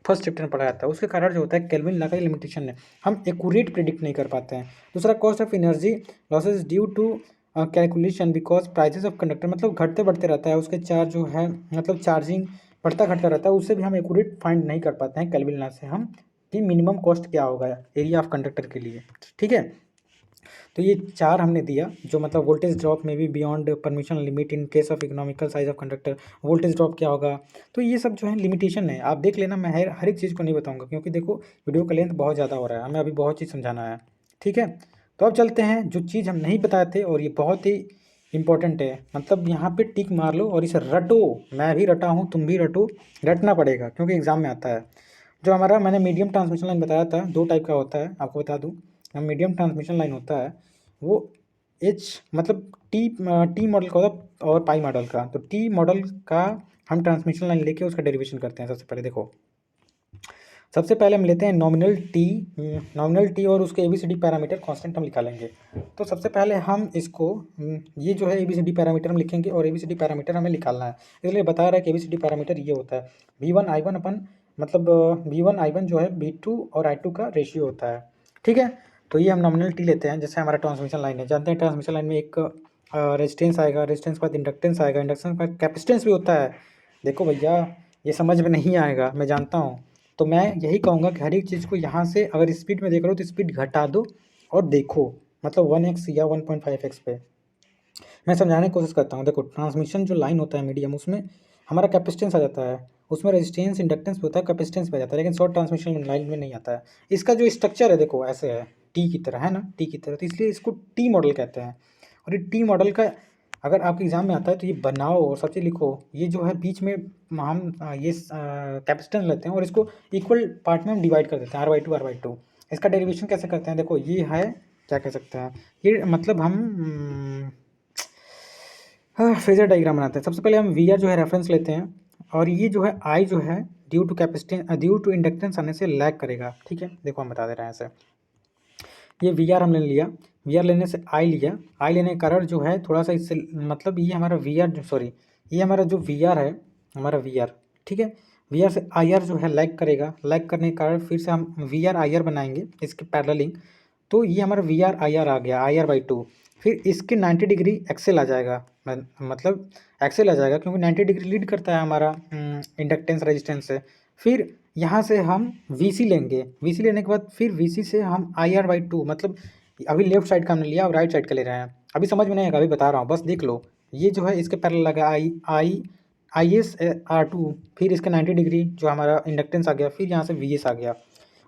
फर्स्ट चैप्टर में पढ़ाया था, उसके कारण जो होता है केल्विन लॉ का लिमिटेशन है, हम एक्यूरेट प्रिडिक्ट नहीं कर पाते हैं। दूसरा, cost of energy losses due to calculation because prices of conductor, मतलब घटते बढ़ते रहता है उसके चार्ज जो है, मतलब चार्जिंग बढ़ता घटता रहता है, उससे भी हम एक्यूरेट फाइंड नहीं कर पाते हैं केल्विन लॉ से हम कि मिनिमम कॉस्ट क्या होगा एरिया ऑफ कंडक्टर के लिए। ठीक है, तो ये 4 हमने दिया, जो मतलब वोल्टेज ड्रॉप में भी beyond permission limit in case of economical size of conductor, voltage drop क्या होगा, तो ये सब जो है लिमिटेशन है, आप देख लेना। मैं हर एक चीज़ को नहीं बताऊंगा क्योंकि देखो वीडियो का लेंथ बहुत ज़्यादा हो रहा है, हमें अभी बहुत चीज़ समझाना है। ठीक है, तो अब चलते हैं जो चीज़ हम नहीं बताए थे और ये बहुत ही इंपॉर्टेंट है, मतलब यहाँ पे टिक मार लो और इसे रटो, मैं भी रटा हूँ, तुम भी रटो, रटना पड़ेगा क्योंकि एग्जाम में आता है। जो हमारा मैंने मीडियम ट्रांसमिशन लाइन बताया था, 2 टाइप का होता है, आपको बता दूँ। मीडियम ट्रांसमिशन लाइन होता है वो एच, मतलब टी मॉडल का होता है और पाई मॉडल का। तो टी मॉडल का हम ट्रांसमिशन लाइन लेके उसका डेरिवेशन करते हैं। सबसे पहले देखो, सबसे पहले हम लेते हैं नॉमिनल टी और उसके ABCD पैरामीटर कांस्टेंट हम निकालेंगे। तो सबसे पहले हम इसको ये जो है ABCD पैरामीटर हम लिखेंगे और ABCD पैरामीटर हमें निकालना है, इसलिए बता रहा है कि ABCD पैरामीटर ये होता है V1 I1 अपन, मतलब V1 I1 जो है V2 और I2 का रेशियो होता है। ठीक है, तो ये हम नॉमिनल टी लेते हैं। जैसे हमारा ट्रांसमिशन लाइन है, जानते हैं ट्रांसमिशन लाइन में एक रेजिस्टेंस आएगा, रेजिस्टेंस के बाद इंडक्टेंस आएगा, इंडक्टेंस के बाद कैपेसिटेंस भी होता है। देखो भैया, ये समझ में नहीं आएगा, मैं जानता हूँ, तो मैं यही कहूँगा कि हर एक चीज़ को यहाँ से अगर स्पीड में देख रहे हो तो स्पीड घटा दो और देखो, मतलब 1x या 1.5x पे मैं समझाने की कोशिश करता हूँ। देखो, ट्रांसमिशन जो लाइन होता है मीडियम, उसमें हमारा कैपेसिटेंस आ जाता है, उसमें रेजिस्टेंस इंडक्टेंस भी होता है, कैपेसिटेंस भी आ जाता है, लेकिन शॉर्ट ट्रांसमिशन लाइन में नहीं आता है। इसका जो स्ट्रक्चर है देखो ऐसे है, टी की तरह है ना, टी की तरह, तो इसलिए इसको टी मॉडल कहते हैं। और ये टी मॉडल का अगर आपके एग्जाम में आता है तो ये बनाओ और सब चीज़ लिखो। ये जो है बीच में हम ये कैपेसिटेंस लेते हैं और इसको इक्वल पार्ट में हम डिवाइड कर देते हैं, R/2 इसका डेरिवेशन कैसे करते हैं, देखो ये है, क्या कह सकते हैं, ये मतलब हम फेजर डायग्राम बनाते हैं। सबसे पहले हम VR जो है रेफरेंस लेते हैं और ये जो है I जो है ड्यू टू इंडक्टेंस आने से लैग करेगा। ठीक है, देखो हम बता दे रहे हैं ऐसे, ये VR हमने लिया, VR लेने से I लिया, I लेने के कारण जो है थोड़ा सा इससे, मतलब ये हमारा VR जो, सॉरी, ये हमारा जो VR है, हमारा VR, ठीक है, VR से IR जो है लैग करेगा, लैग करने के कारण फिर से हम VR IR बनाएंगे इसके पैरेललिंग, तो ये हमारा VR IR आ गया, IR/2। फिर इसके 90 डिग्री एक्सेल आ जाएगा, मतलब एक्सेल आ जाएगा क्योंकि 90 डिग्री लीड करता है हमारा इंडक्टेंस रेजिस्टेंस से। फिर यहाँ से हम VC लेंगे, VC लेने के बाद फिर VC से हम IR/2, मतलब अभी लेफ्ट साइड का हमने लिया और राइट साइड का ले रहे हैं। अभी समझ में नहीं आएगा, अभी बता रहा हूँ, बस देख लो। ये जो है इसके पैरेलल लगा IS/R2, फिर इसका 90 डिग्री जो हमारा इंडक्टेंस आ गया, फिर यहाँ से VS आ गया,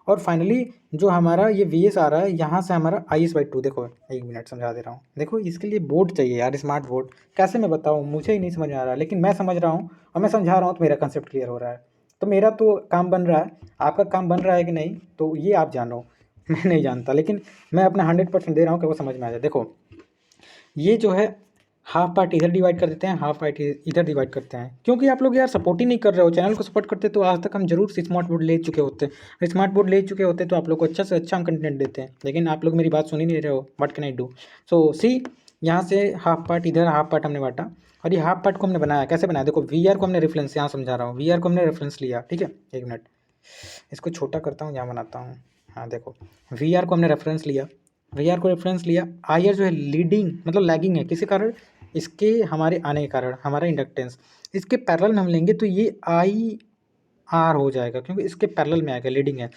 और फाइनली जो हमारा ये VS आ रहा है यहाँ से हमारा IS/2। देखो 1 मिनट समझा दे रहा हूँ। देखो इसके लिए बोर्ड चाहिए यार, स्मार्ट बोर्ड, कैसे मैं बताऊँ, मुझे ही नहीं समझ में आ रहा है, लेकिन मैं समझ रहा हूँ और मैं समझा रहा हूँ तो मेरा कंसेप्ट क्लियर हो रहा है। तो मेरा तो काम बन रहा है, आपका काम बन रहा है कि नहीं तो ये आप जानो, मैं नहीं जानता, लेकिन मैं अपना 100% दे रहा हूँ कि वो समझ में आ जाए। देखो ये जो है हाफ पार्ट इधर डिवाइड कर देते हैं, हाफ पार्ट इधर डिवाइड करते हैं, क्योंकि आप लोग यार सपोर्ट ही नहीं कर रहे हो, चैनल को सपोर्ट करते तो आज तक हम जरूर स्मार्ट बोर्ड ले चुके होते। स्मार्ट बोर्ड ले चुके होते तो आप लोग को अच्छा से अच्छा हम कंटेंट देते हैं, लेकिन आप लोग मेरी बात सुन ही नहीं रहे हो। What can I do. So see, यहाँ से हाफ पार्ट इधर, हाफ पार्ट हमने बांटा और ये हाफ पार्ट को हमने बनाया, कैसे बनाया, देखो VR को हमने रेफरेंस, यहाँ समझा रहा हूँ, VR को हमने रेफरेंस लिया। ठीक है, 1 मिनट इसको छोटा करता हूँ, यहाँ बनाता हूँ। हाँ देखो, VR को हमने रेफरेंस लिया, VR को रेफरेंस लिया, IR जो है लीडिंग मतलब लैगिंग है, किसी कारण इसके हमारे आने के कारण हमारा इंडक्टेंस इसके पैरेलल में हम लेंगे तो ये IR हो जाएगा, क्योंकि इसके पैरेलल में आएगा, लीडिंग है।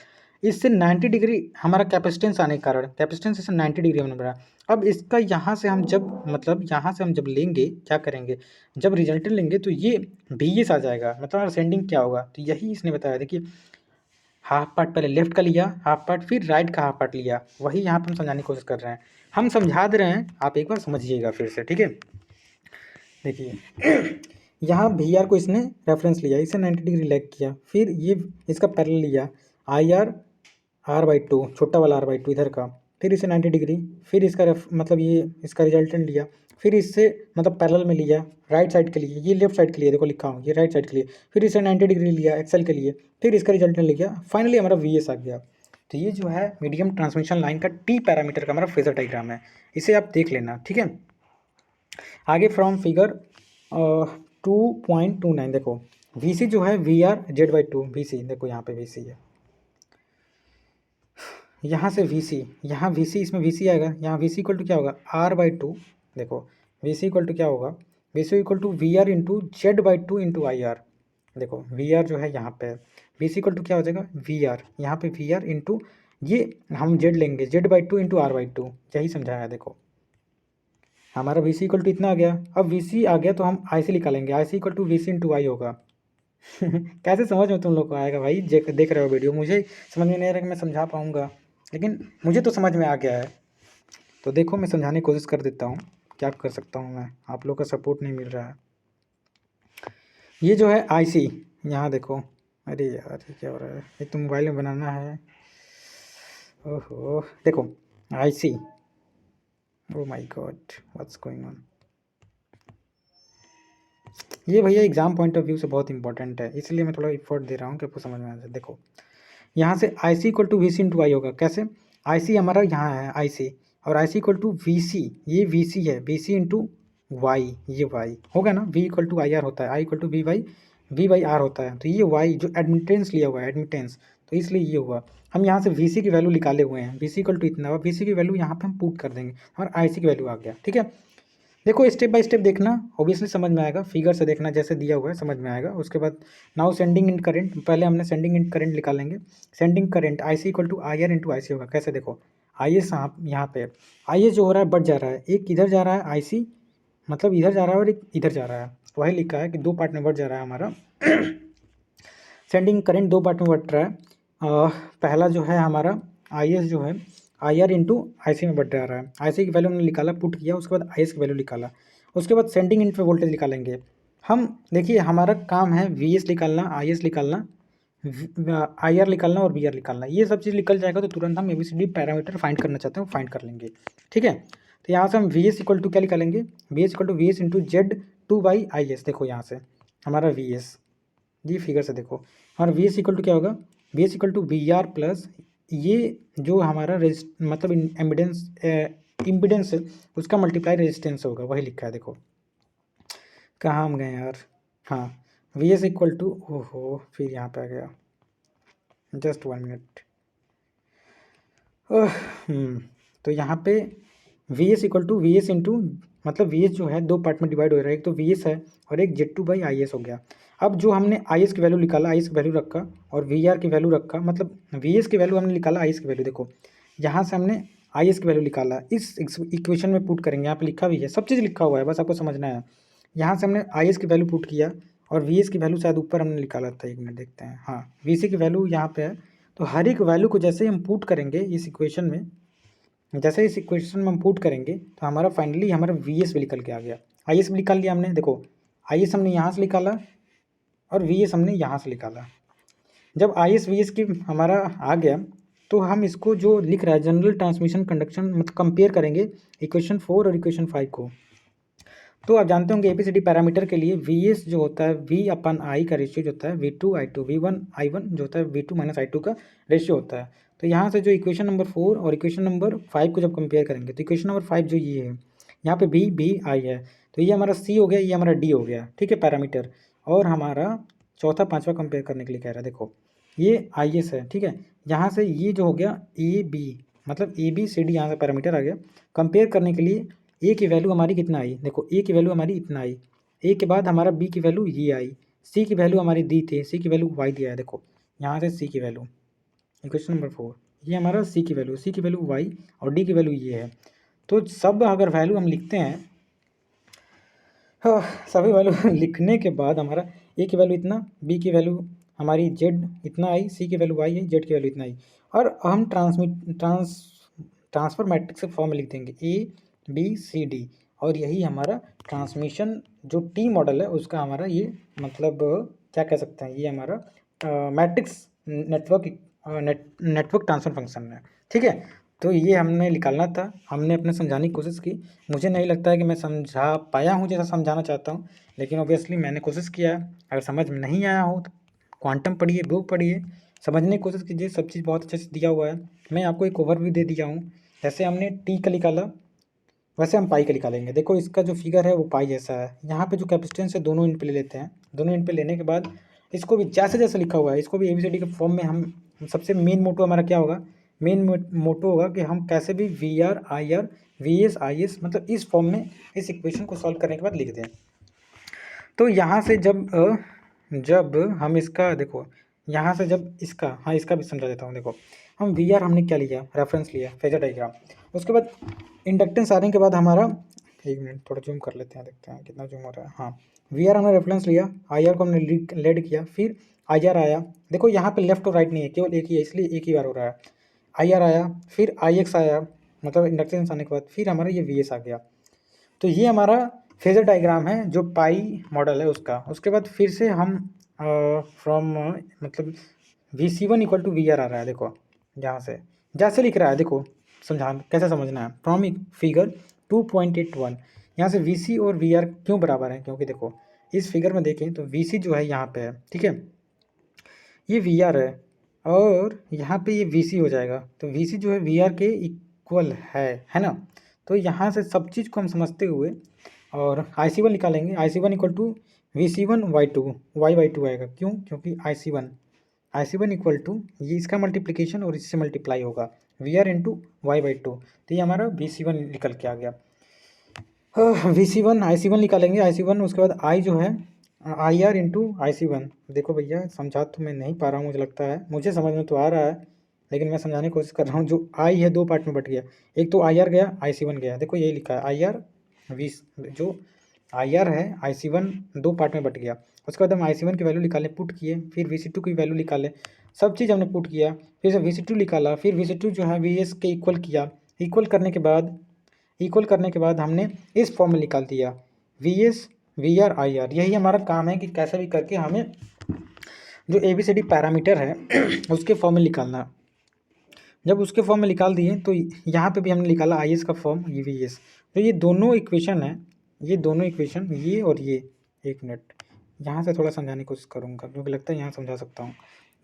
इससे 90 डिग्री हमारा कैपेसिटेंस आने के कारण, कैपेसिटेंस इससे 90 डिग्री हमने बढ़ाया। अब इसका यहाँ से हम जब, मतलब यहाँ से हम जब लेंगे, क्या करेंगे, जब रिजल्टेंट लेंगे तो ये VS आ जाएगा, मतलब असेंडिंग क्या होगा, तो यही इसने बताया। देखिए हाफ पार्ट पहले लेफ्ट का लिया, हाफ पार्ट फिर राइट का हाफ पार्ट लिया, वही यहाँ पर हम समझाने की कोशिश कर रहे हैं, हम समझा दे रहे हैं, आप एक बार समझिएगा फिर से। ठीक है, देखिए यहाँ VR को इसने रेफरेंस लिया, इसे 90 डिग्री लैग किया, फिर ये इसका पैरेलल लिया IR R/2, छोटा वाला R/2 इधर का, फिर इसे 90 डिग्री, फिर इसका मतलब ये इसका रिजल्टेंट लिया, फिर इससे मतलब पैरेलल में लिया राइट साइड के लिए, ये लेफ्ट साइड के लिए, देखो लिखा हूँ ये राइट साइड के लिए, फिर इसे 90 डिग्री लिया एक्सेल के लिए, फिर इसका रिजल्टेंट लिया, फाइनली हमारा VS आ गया। तो ये जो है मीडियम ट्रांसमिशन लाइन का टी पैरामीटर का हमारा फेजर डायग्राम है, इसे आप देख लेना, ठीक है। आगे फ्रॉम फिगर 2.29 देखो VC जो है VR Z/2 VC, देखो यहाँ पे VC है, यहाँ से VC, यहाँ VC, इसमें VC आएगा, यहाँ VC इक्वल टू क्या होगा R/2, देखो VC इक्वल टू क्या होगा, VC equal to VR into Z/2 into IR, देखो VR जो है यहाँ पे VC इक्वल टू क्या हो जाएगा VR, यहाँ पे VR इंटू ये हम Z लेंगे Z/2 इंटू R/2, यही समझाया। देखो हमारा VC इक्वल टू इतना आ गया, अब VC आ गया तो हम IC निकालेंगे, IC equal to VC into I होगा। कैसे समझ में तुम लोग को आएगा भाई, देख रहे हो वीडियो, मुझे समझ में नहीं आ रहा कि मैं समझा पाऊँगा, लेकिन मुझे तो समझ में आ गया है। तो देखो मैं समझाने की कोशिश कर देता हूँ, क्या कर सकता हूँ मैं, आप लोग का सपोर्ट नहीं मिल रहा है। ये जो है IC, यहाँ देखो, अरे यार ये क्या हो रहा है, एक तो मोबाइल में बनाना है, ओहो देखो IC, oh my God what's going on. ये भैया एग्जाम पॉइंट ऑफ व्यू से बहुत इंपॉर्टेंट है, इसलिए मैं थोड़ा एफर्ट दे रहा हूँ कि आपको समझ में आ जाए। देखो यहाँ से IC equal to VC into I होगा, कैसे, IC हमारा यहाँ है IC, और IC इक्वल टू VC, ये VC है, VC इंटू Y, ये Y होगा ना, V इक्वल टू IR होता है, I इक्वल टू V/R होता है, तो ये Y जो एडमिटेंस लिया हुआ है, एडमिटेंस, तो इसलिए ये हुआ। हम यहाँ से VC की वैल्यू निकाले हुए हैं, VC इक्वल टू इतना, और VC की वैल्यू यहाँ पे हम पुट कर देंगे, हमारा IC की वैल्यू आ गया, ठीक है। देखो स्टेप बाय स्टेप देखना, ऑब्वियसली समझ में आएगा, फिगर से देखना जैसे दिया हुआ है समझ में आएगा। उसके बाद नाउ सेंडिंग इन करंट, पहले हमने सेंडिंग इन करंट निकालेंगे, sending current IC equal to IR into IC होगा, कैसे देखो IS यहाँ पे IS जो हो रहा है बढ़ जा रहा है, एक इधर जा रहा है IC, मतलब इधर जा रहा है और एक इधर जा रहा है, तो वही लिखा है कि दो पार्ट में बढ़ जा रहा है हमारा। सेंडिंग करंट दो पार्ट में बढ़ रहा है, पहला जो है हमारा IS जो है IR इंटू IC में बढ़ रहा है, IC की वैल्यू हमने निकाला, पुट किया, उसके बाद IS की वैल्यू निकाला, उसके बाद सेंडिंग इन पे वोल्टेज निकालेंगे हम। देखिए हमारा काम है VS निकालना, IS निकालना, IR निकालना और VR निकालना, ये सब चीज़ निकल जाएगा तो तुरंत हम ABCD पैरामीटर फाइंड करना चाहते हैं फाइंड कर लेंगे, ठीक है। तो यहाँ से हम VS इक्वल टू क्या निकालेंगे, VS equal to VS into Z/2/IS, देखो यहाँ से हमारा VS, ये फिगर से देखो हमारा VS इक्वल टू क्या होगा, VS equal to VR plus ये जो हमारा मतलब इम्पिडेंस है उसका मल्टीप्लाई रेजिस्टेंस होगा, वही लिखा है। देखो कहाँ हम गए यार, हाँ VS इक्वल टू, ओहो फिर यहाँ पे आ गया, जस्ट 1 मिनट। तो यहाँ पे VS equal to VS into, मतलब VS जो है दो पार्ट में डिवाइड हो रहा है, एक तो VS है और एक Z/2/IS हो गया। अब जो हमने IS की वैल्यू निकाला, IS की वैल्यू रखा और VR की वैल्यू रखा, मतलब VS की वैल्यू हमने निकाला, IS की वैल्यू देखो यहाँ से हमने IS की वैल्यू निकाला, इस इक्वेशन में पुट करेंगे, यहाँ पे लिखा भी है, सब चीज़ लिखा हुआ है, बस आपको समझना है। यहाँ से हमने IS की वैल्यू पुट किया और VS की वैल्यू शायद ऊपर हमने निकाला था, एक मिनट देखते हैं, हाँ VC की वैल्यू यहाँ पे है। तो हर एक वैल्यू को जैसे ही हम पुट करेंगे इस इक्वेशन में, जैसे इस इक्वेशन में हम पुट करेंगे तो हमारा फाइनली हमारा VS भी निकल के आ गया, IS भी निकाल लिया हमने। देखो IS हमने यहाँ से निकाला और VS हमने यहाँ से निकाला। जब IS VS की हमारा आ गया तो हम इसको जो लिख रहा है जनरल ट्रांसमिशन कंडक्शन, मतलब कंपेयर करेंगे इक्वेशन 4 और इक्वेशन 5 को। तो आप जानते होंगे ABCD पैरामीटर के लिए VS जो होता है V/I का रेशियो जो होता है V2/I2, V1/I1 जो होता है V2-I2 का रेशियो होता है। तो यहाँ से जो इक्वेशन नंबर 4 और इक्वेशन नंबर 5 को जब कंपेयर करेंगे तो इक्वेशन नंबर 5 जो ये है, यहाँ पे B/I है, तो ये हमारा C हो गया, ये हमारा D हो गया, ठीक है पैरामीटर। और हमारा चौथा पाँचवा कंपेयर करने के लिए कह रहा है, देखो ये IS है, ठीक है। यहाँ से ये जो हो गया AB, मतलब ABCD यहाँ से पैरामीटर आ गया। कंपेयर करने के लिए A की वैल्यू हमारी कितना आई, देखो A की वैल्यू हमारी इतना आई, A के बाद हमारा B की वैल्यू ये आई, C की वैल्यू हमारी दी थी, C की वैल्यू Y दिया है, देखो यहाँ से C की वैल्यू इक्वेशन नंबर 4, ये हमारा C की वैल्यू Y और D की वैल्यू ये है। तो सब अगर वैल्यू हम लिखते हैं, सभी वैल्यू लिखने के बाद हमारा A की वैल्यू इतना, B की वैल्यू हमारी Z इतना आई, C की वैल्यू Y है, Z की वैल्यू इतना आई, और हम ट्रांसफर मैट्रिक्स के फॉर्म में लिख देंगे ABCD, और यही हमारा ट्रांसमिशन जो T मॉडल है उसका हमारा ये मतलब क्या कह सकते हैं, ये हमारा मैट्रिक्स नेटवर्क ट्रांसफर फंक्शन है, ठीक है। तो ये हमने निकालना था, हमने अपने समझाने की कोशिश की। मुझे नहीं लगता है कि मैं समझा पाया हूँ जैसा समझाना चाहता हूँ, लेकिन ऑब्वियसली मैंने कोशिश किया। अगर समझ में नहीं आया हो तो क्वांटम पढ़िए, बुक पढ़िए, समझने की कोशिश कीजिए, सब चीज़ बहुत अच्छे से दिया हुआ है। मैं आपको एक ओवरव्यू दे दिया हूँ। जैसे हमने टी का निकाला वैसे हम पाई का निकालेंगे। देखो इसका जो फिगर है वो पाई जैसा है। यहाँ पे जो कैपेसिटेंस है दोनों इन पे ले लेते हैं। दोनों इन पे लेने के बाद इसको भी जैसे जैसे लिखा हुआ है इसको भी ABCD के फॉर्म में हम सबसे मेन मोटो हमारा क्या होगा, मेन मोटो होगा कि हम कैसे भी VR IR VS IS मतलब इस फॉर्म में इस इक्वेशन को सॉल्व करने के बाद लिख दें। तो यहाँ से जब हम इसका देखो यहाँ से जब इसका इसका भी समझा देता हूँ। देखो हम VR हमने क्या लिया, रेफरेंस लिया, फेजर डायग्राम। उसके बाद इंडक्टेंस आने के बाद हमारा, एक मिनट थोड़ा जूम कर लेते हैं, देखते हैं कितना जूम हो रहा है। हाँ, VR हमने रेफरेंस लिया, IR को हमने लेड किया, फिर IR आया। देखो यहाँ पे लेफ्ट और राइट नहीं है, केवल एक ही है, इसलिए एक ही बार हो रहा है। IR आया, फिर IX आया, मतलब इंडक्टेंस आने के बाद फिर हमारा ये VS आ गया। तो ये हमारा फेजर डायग्राम है जो पाई मॉडल है उसका। उसके बाद फिर से हम फ्रॉम मतलब VC1 इक्वल टू VR आ रहा है। देखो यहाँ से जैसे लिख रहा है, देखो समझा कैसे समझना है। फ्रॉम फिगर 2.81 यहाँ से VC और VR क्यों बराबर है, क्योंकि देखो इस फिगर में देखें तो VC जो है यहाँ पे है, ठीक है, ये VR है और यहाँ पे ये VC हो जाएगा। तो VC जो है VR के इक्वल है ना। तो यहाँ से सब चीज़ को हम समझते हुए और IC1 निकालेंगे। IC1 equal to VC1/2 y/2 आएगा। क्यों, क्योंकि IC1 इक्वल टू ये इसका मल्टीप्लिकेशन और इससे मल्टीप्लाई होगा VR इंटू y/2। तो ये हमारा VC1 निकल के आ गया। VC1 IC1 निकालेंगे, IC1 उसके बाद I जो है IR इंटू IC1। देखो भैया समझा तो मैं नहीं पा रहा हूँ, मुझे लगता है मुझे समझ में तो आ रहा है लेकिन मैं समझाने की कोशिश कर रहा हूँ। जो I है दो पार्ट में बट गया, एक तो IR गया IC1 गया। देखो यही लिखा है IR जो IR है IC1 दो पार्ट में बट गया। उसके बाद हम IC1 की वैल्यू निकालें, पुट किए, फिर VC2 की वैल्यू निकालें, सब चीज़ हमने पुट किया, फिर से VC2 निकाला, फिर VC2 जो है VS के इक्वल किया। इक्वल करने के बाद हमने इस फॉर्म में निकाल दिया VS VR IR। यही हमारा काम है कि कैसे भी करके हमें जो ABCD पैरामीटर है उसके फॉर्म में निकालना। जब उसके फॉर्म में निकाल दिए तो यहाँ पे भी हमने निकाला IS का फॉर्म, ये VS। तो ये दोनों इक्वेशन है, ये दोनों इक्वेशन ये और ये, एक मिनट यहाँ से थोड़ा समझाने की कोशिश करूँगा क्योंकि लगता है यहाँ समझा सकता हूँ।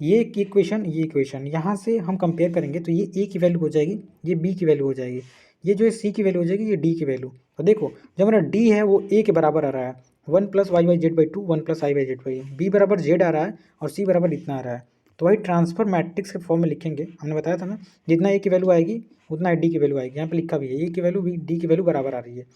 ये इक्वेशन यहाँ से हम कंपेयर करेंगे तो ये A की वैल्यू हो जाएगी, ये B की वैल्यू हो जाएगी, ये जो है C की वैल्यू हो जाएगी, ये D की वैल्यू। तो देखो जब हमारा D है वो A के बराबर आ रहा है 1 + y/z/2 1 + i/z/, B बराबर Z आ रहा है और C बराबर इतना आ रहा है। तो वही ट्रांसफर मैट्रिक्स के फॉर्म में लिखेंगे। हमने बताया था ना, जितना A की वैल्यू आएगी उतना D की वैल्यू आएगी। यहाँ पे लिखा भी है A की वैल्यू D की वैल्यू बराबर आ रही है।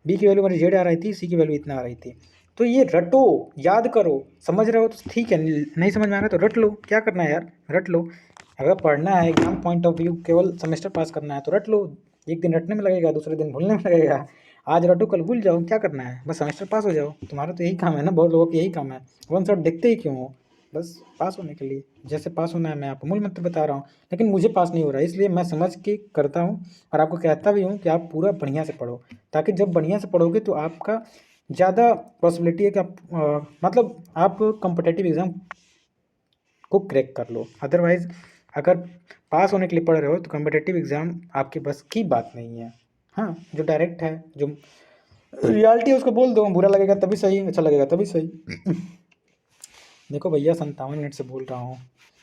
B की वैल्यू हमारी Z आ रही थी, C की वैल्यू इतना आ रही थी। तो ये रटो, याद करो, समझ रहे हो तो ठीक है, नहीं समझ में आ रहा तो रट लो। क्या करना है यार, रट लो। अगर पढ़ना है एग्जाम पॉइंट ऑफ व्यू, केवल सेमेस्टर पास करना है तो रट लो। एक दिन रटने में लगेगा, दूसरे दिन भूलने में लगेगा। आज रटो कल भूल जाओ, क्या करना है, बस सेमेस्टर पास हो जाओ। तुम्हारा तो यही काम है ना, बहुत लोगों का यही काम है। वन शॉट देखते ही क्यों हो, बस पास होने के लिए। जैसे पास होना है मैं आपको मूल मंत्र बता रहा हूँ, लेकिन मुझे पास नहीं हो रहा है, इसलिए मैं समझ के करता हूँ और आपको कहता भी हूँ कि आप पूरा बढ़िया से पढ़ो, ताकि जब बढ़िया से पढ़ोगे तो आपका ज़्यादा पॉसिबिलिटी है कि आप मतलब आप कॉम्पिटिटिव एग्ज़ाम को क्रैक कर लो। अदरवाइज़ अगर पास होने के लिए पढ़ रहे हो तो कॉम्पिटिटिव एग्ज़ाम आपके बस की बात नहीं है। हाँ, जो डायरेक्ट है, जो रियलिटी है उसको बोल दो, बुरा लगेगा तभी सही, अच्छा लगेगा तभी सही। देखो भैया 57 मिनट से बोल रहा हूँ,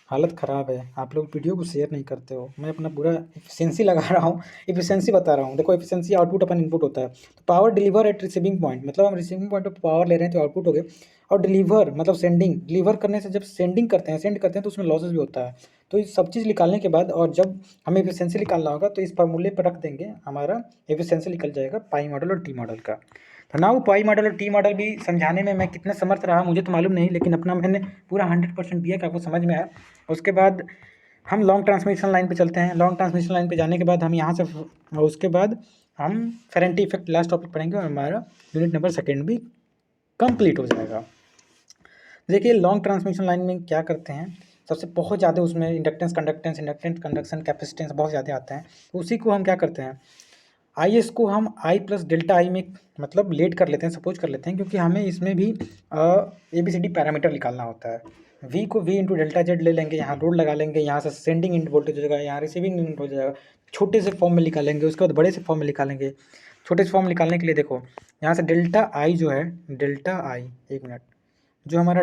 हालत ख़राब है। आप लोग वीडियो को शेयर नहीं करते हो। मैं अपना पूरा एफिशिएंसी लगा रहा हूँ, एफिशिएंसी बता रहा हूँ। देखो एफिशिएंसी आउटपुट अपन इनपुट होता है। तो power deliver at receiving point, मतलब हम रिसीविंग पॉइंट पर पावर ले रहे हैं तो आउटपुट हो गया। और डिलीवर मतलब सेंडिंग, डिलीवर करने से जब सेंड करते हैं तो उसमें लॉसेज भी होता है। तो ये सब चीज़ निकालने के बाद और जब हमें एफिशिएंसी निकालना होगा तो इस फार्मूले पर रख देंगे, हमारा एफिशिएंसी निकल जाएगा पाई मॉडल और टी मॉडल का। तो नाउ पाई मॉडल और टी मॉडल भी समझाने में मैं कितना समर्थ रहा मुझे तो मालूम नहीं, लेकिन अपना मैंने पूरा 100% दिया कि आपको समझ में आया। उसके बाद हम लॉन्ग ट्रांसमिशन लाइन पे चलते हैं। लॉन्ग ट्रांसमिशन लाइन पे जाने के बाद हम यहाँ से उसके बाद हम फेरेंटी इफेक्ट लास्ट टॉपिक पढ़ेंगे और हमारा यूनिट नंबर 2 भी कंप्लीट हो जाएगा। देखिए लॉन्ग ट्रांसमिशन लाइन में क्या करते हैं, सबसे बहुत ज़्यादा उसमें इंडक्टेंस कंडक्शन कैपेसिटेंस बहुत ज़्यादा आते हैं। तो उसी को हम क्या करते हैं, IS को हम I + ΔI में मतलब लेट कर लेते हैं, सपोज कर लेते हैं, क्योंकि हमें इसमें भी ABCD पैरामीटर निकालना होता है। V को V × ΔZ ले लेंगे, यहाँ लोड लगा लेंगे, यहाँ से सेंडिंग इंड वोल्टेज हो जाएगा, यहाँ रिसीविंग इंड हो जाएगा। छोटे से फॉर्म में निकालेंगे, उसके बाद बड़े से फॉर्म में निकालेंगे। छोटे से फॉर्म निकालने के लिए देखो यहाँ से ΔI जो है, ΔI, एक मिनट, जो हमारा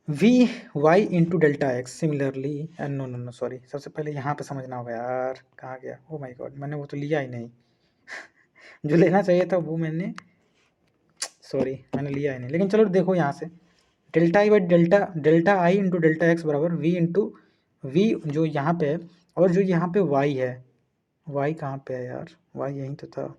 V Y into delta X similarly, no no no sorry, सबसे पहले यहाँ पे समझना होगा यार, कहाँ गया, ओ माय गॉड, मैंने वो तो लिया ही नहीं जो लेना चाहिए था वो मैंने, सॉरी मैंने लिया ही नहीं। लेकिन चलो देखो यहाँ से, delta I by delta I into delta x बराबर वी इंटू वी जो यहाँ पे है, और जो यहाँ पे वाई है, वाई कहाँ पे है यार, वाई यहीं तो था,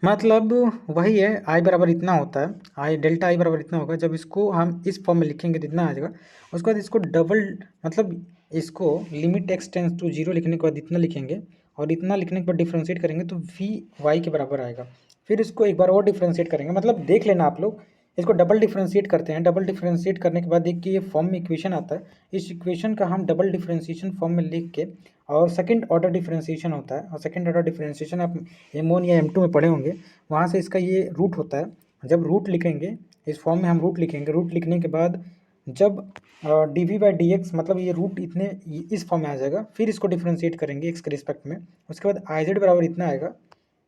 मतलब वही है, आई बराबर इतना होता है, आई डेल्टा आई बराबर इतना होगा। जब इसको हम इस फॉर्म में लिखेंगे तो इतना आ जाएगा, उसके बाद इसको डबल, मतलब इसको limit X tends to zero लिखने के बाद इतना लिखेंगे, और इतना लिखने के बाद डिफ्रेंशिएट करेंगे तो वी वाई के बराबर आएगा। फिर इसको एक बार और डिफ्रेंशिएट करेंगे, मतलब देख लेना आप लोग, इसको डबल डिफ्रेंशिएट करते हैं। डबल डिफ्रेंशिएट करने के बाद देखिए ये फॉर्म में इक्वेशन आता है, इस इक्वेशन का हम डबल डिफ्रेंशिएशन फॉर्म में लिख के, और सेकंड ऑर्डर डिफ्रेंशिएशन होता है, और सेकंड ऑर्डर डिफ्रेंशिएशन आप M1 या M2 में पढ़े होंगे, वहाँ से इसका ये रूट होता है। जब रूट लिखेंगे, इस फॉर्म में हम रूट लिखेंगे, रूट लिखने के बाद जब D V by D X, मतलब ये रूट इतने इस फॉर्म में आ जाएगा, फिर इसको डिफ्रेंशिएट करेंगे एक्स के रिस्पेक्ट में, उसके बाद आई जेड बराबर इतना आएगा,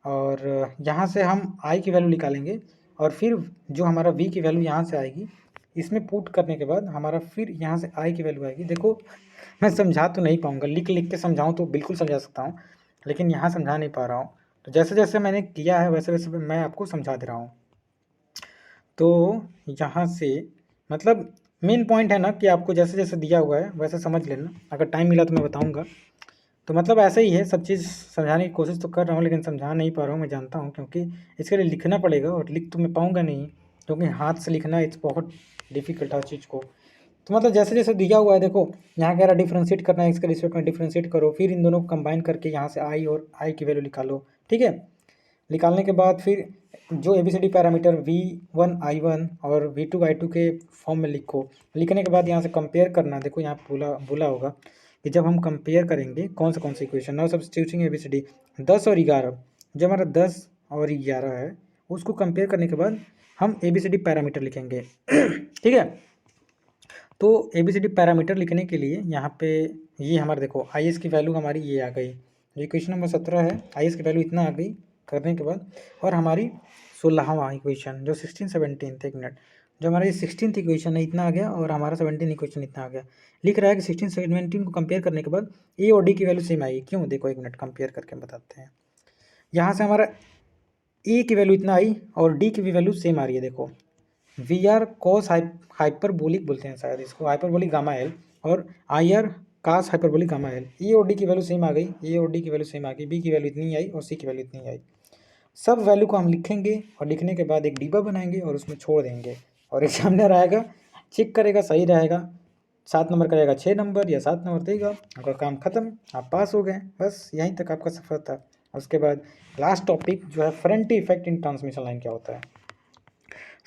और यहाँ से हम आई की वैल्यू निकालेंगे, और फिर जो हमारा वी की वैल्यू यहाँ से आएगी, इसमें पुट करने के बाद हमारा फिर यहाँ से आई की वैल्यू आएगी। देखो मैं समझा तो नहीं पाऊँगा, लिख लिख के समझाऊँ तो बिल्कुल समझा सकता हूँ, लेकिन यहाँ समझा नहीं पा रहा हूँ, तो जैसे जैसे मैंने किया है वैसे वैसे मैं आपको समझा दे रहा हूँ। तो यहाँ से मतलब मेन पॉइंट है ना कि आपको जैसे जैसे दिया हुआ है वैसे समझ लेना, अगर टाइम मिला तो मैं बताऊँगा। तो मतलब ऐसा ही है, सब चीज़ समझाने की कोशिश तो कर रहा हूँ, लेकिन समझा नहीं पा रहा हूँ, मैं जानता हूँ, क्योंकि इसके लिए लिखना पड़ेगा, और लिख तो मैं पाऊँगा नहीं, क्योंकि हाथ से लिखना इट्स बहुत डिफ़िकल्ट हर चीज़ को। तो मतलब जैसे जैसे दिया हुआ है, देखो यहाँ कह रहा है डिफ्रेंशिएट करना है, इसके रिस्पेक्ट में डिफ्रेंशिएट करो, फिर इन दोनों को कंबाइन करके यहाँ से आई और आई की वैल्यू निकालो, ठीक है। निकालने के बाद फिर जो ABCD पैरामीटर V1 I1 और V2 I2 के फॉर्म में लिखो। लिखने के बाद यहाँ से कंपेयर करना, देखो यहाँ बोला होगा कि जब हम कंपेयर करेंगे कौन सी इक्वेशन, नाउ सब्स्टिट्यूटिंग ABCD 10 और 11, जो हमारा 10 और 11 है उसको कंपेयर करने के बाद हम ABCD पैरामीटर लिखेंगे ठीक है। तो ABCD पैरामीटर लिखने के लिए यहाँ पे ये हमारे देखो IS की वैल्यू हमारी ये आ गई, जो इक्वेशन नंबर 17 है, IS की वैल्यू इतना आ गई करने के बाद, और हमारी 16वां इक्वेशन जो 16-17 एक मिनट, जो हमारी 16th इक्वेशन है इतना आ गया, और हमारा 17 इक्वेशन इतना आ गया। लिख रहा है कि 16-17 को कंपेयर करने के बाद ए और डी की वैल्यू सेम आई, क्यों देखो एक मिनट कंपेयर करके बताते हैं। यहाँ से हमारा ए की वैल्यू इतना आई और डी की भी वैल्यू सेम आ रही है, देखो वी आर कॉस हाइपरबोलिक बोलते हैं शायद इसको, हाइपरबोलिक गामा एल, और I R cos hyperbolic gamma L. A और डी की वैल्यू सेम आ गई, ए और डी की वैल्यू सेम आ गई, बी की वैल्यू इतनी आई और सी की वैल्यू इतनी आई। सब वैल्यू को हम लिखेंगे, और लिखने के बाद एक डिब्बा बनाएंगे और उसमें छोड़ देंगे, और एग्जामिनर आएगा चेक करेगा सही रहेगा, 7 नंबर करेगा 6 नंबर या 7 नंबर देगा, आपका काम खत्म, आप पास हो गए, बस यहीं तक आपका सफ़र था। उसके बाद लास्ट टॉपिक जो है front effect in transmission line क्या होता है।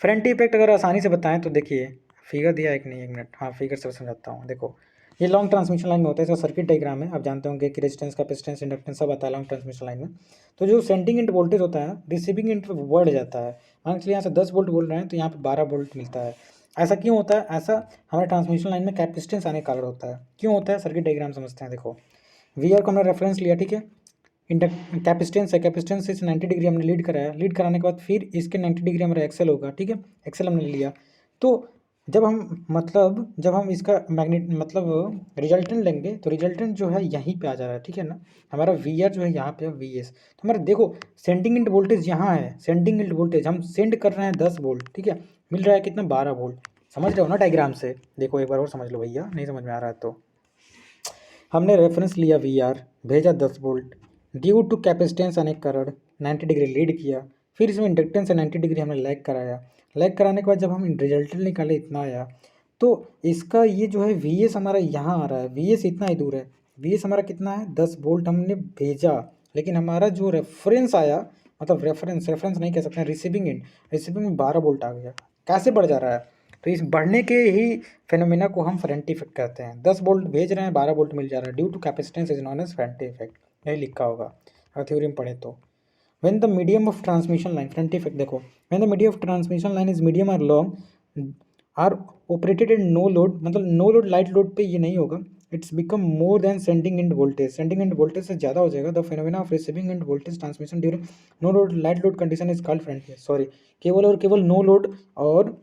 फ्रंट इफेक्ट अगर आसानी से बताएं तो देखिए, फिगर दिया एक नहीं, एक मिनट, हाँ फिगर से समझाता हूँ। देखो ये लॉन्ग ट्रांसमिशन लाइन में होता है, इसका सर्किट डायग्राम है, आप जानते होंगे कि रेजिस्टेंस कैपेसिटेंस इंडक्टेंस सब आता है लॉन्ग ट्रांसमिशन लाइन में। तो जो सेंडिंग एंड वोल्टेज होता है रिसीविंग एंड बढ़ जाता है, मान लीजिए यहाँ से 10 वोल्ट बोल रहे हैं तो यहाँ पे 12 वोल्ट मिलता है। ऐसा क्यों होता है? ऐसा हमारे ट्रांसमिशन लाइन में कैपेसिटेंस आने के कारण होता है। क्यों होता है? सर्किट डायग्राम समझते हैं। देखो वी आर को हमने रेफरेंस लिया, ठीक है, कैपेसिटेंस है, कैपेसिटेंस से 90 डिग्री हमने लीड कराया, लीड कराने के बाद फिर इसके 90 डिग्री हमारा एक्सेल होगा, ठीक है, एक्सेल हमने लिया। तो जब हम इसका मैग्नेट रिजल्टेंट लेंगे तो रिजल्टेंट जो है यहीं पे आ जा रहा है, ठीक है ना, हमारा वी आर जो है यहाँ पे वी एस। तो हमारा देखो सेंडिंग एंड वोल्टेज यहाँ है, सेंडिंग एंड वोल्टेज हम सेंड कर रहे हैं 10 वोल्ट, ठीक है, मिल रहा है कितना 12 वोल्ट। समझ रहे हो ना डायग्राम से? देखो एक बार और समझ लो भैया, नहीं समझ में आ रहा है तो। हमने रेफरेंस लिया वी आर, भेजा 10 वोल्ट, ड्यू टू कैपेसिटेंस आने के कारण 90 डिग्री लीड किया, फिर इसमें इंडक्टेंस से 90 डिग्री हमने लैग कराया, लैग कराने के बाद जब हम रिजल्टेंट निकाले इतना आया, तो इसका ये जो है वी एस हमारा यहाँ आ रहा है, वी एस इतना ही दूर है, वी एस हमारा कितना है 10 वोल्ट हमने भेजा, लेकिन हमारा जो रेफरेंस आया, मतलब रेफरेंस नहीं कह सकते हैं, रिसीविंग में 12 वोल्ट आ गया। कैसे बढ़ जा रहा है? तो इस बढ़ने के ही फेनोमेना को हम फेरेंटी इफेक्ट कहते हैं। 10 वोल्ट भेज रहे हैं, 12 वोल्ट मिल जा रहा है, due to capacitance is known as Ferranti effect, यही लिखा होगा अगर थ्योरी में पढ़े तो। When the medium of transmission line, Ferranti effect देखो, when the medium of transmission line is medium or long are operated in no load, मतलब नो लोड लाइट लोड पे ये नहीं होगा, it's become more than sending end voltage, sending end voltage से ज़्यादा हो जाएगा। The phenomena of receiving end voltage transmission during no load light load condition is called front, sorry, केवल और केवल नो लोड और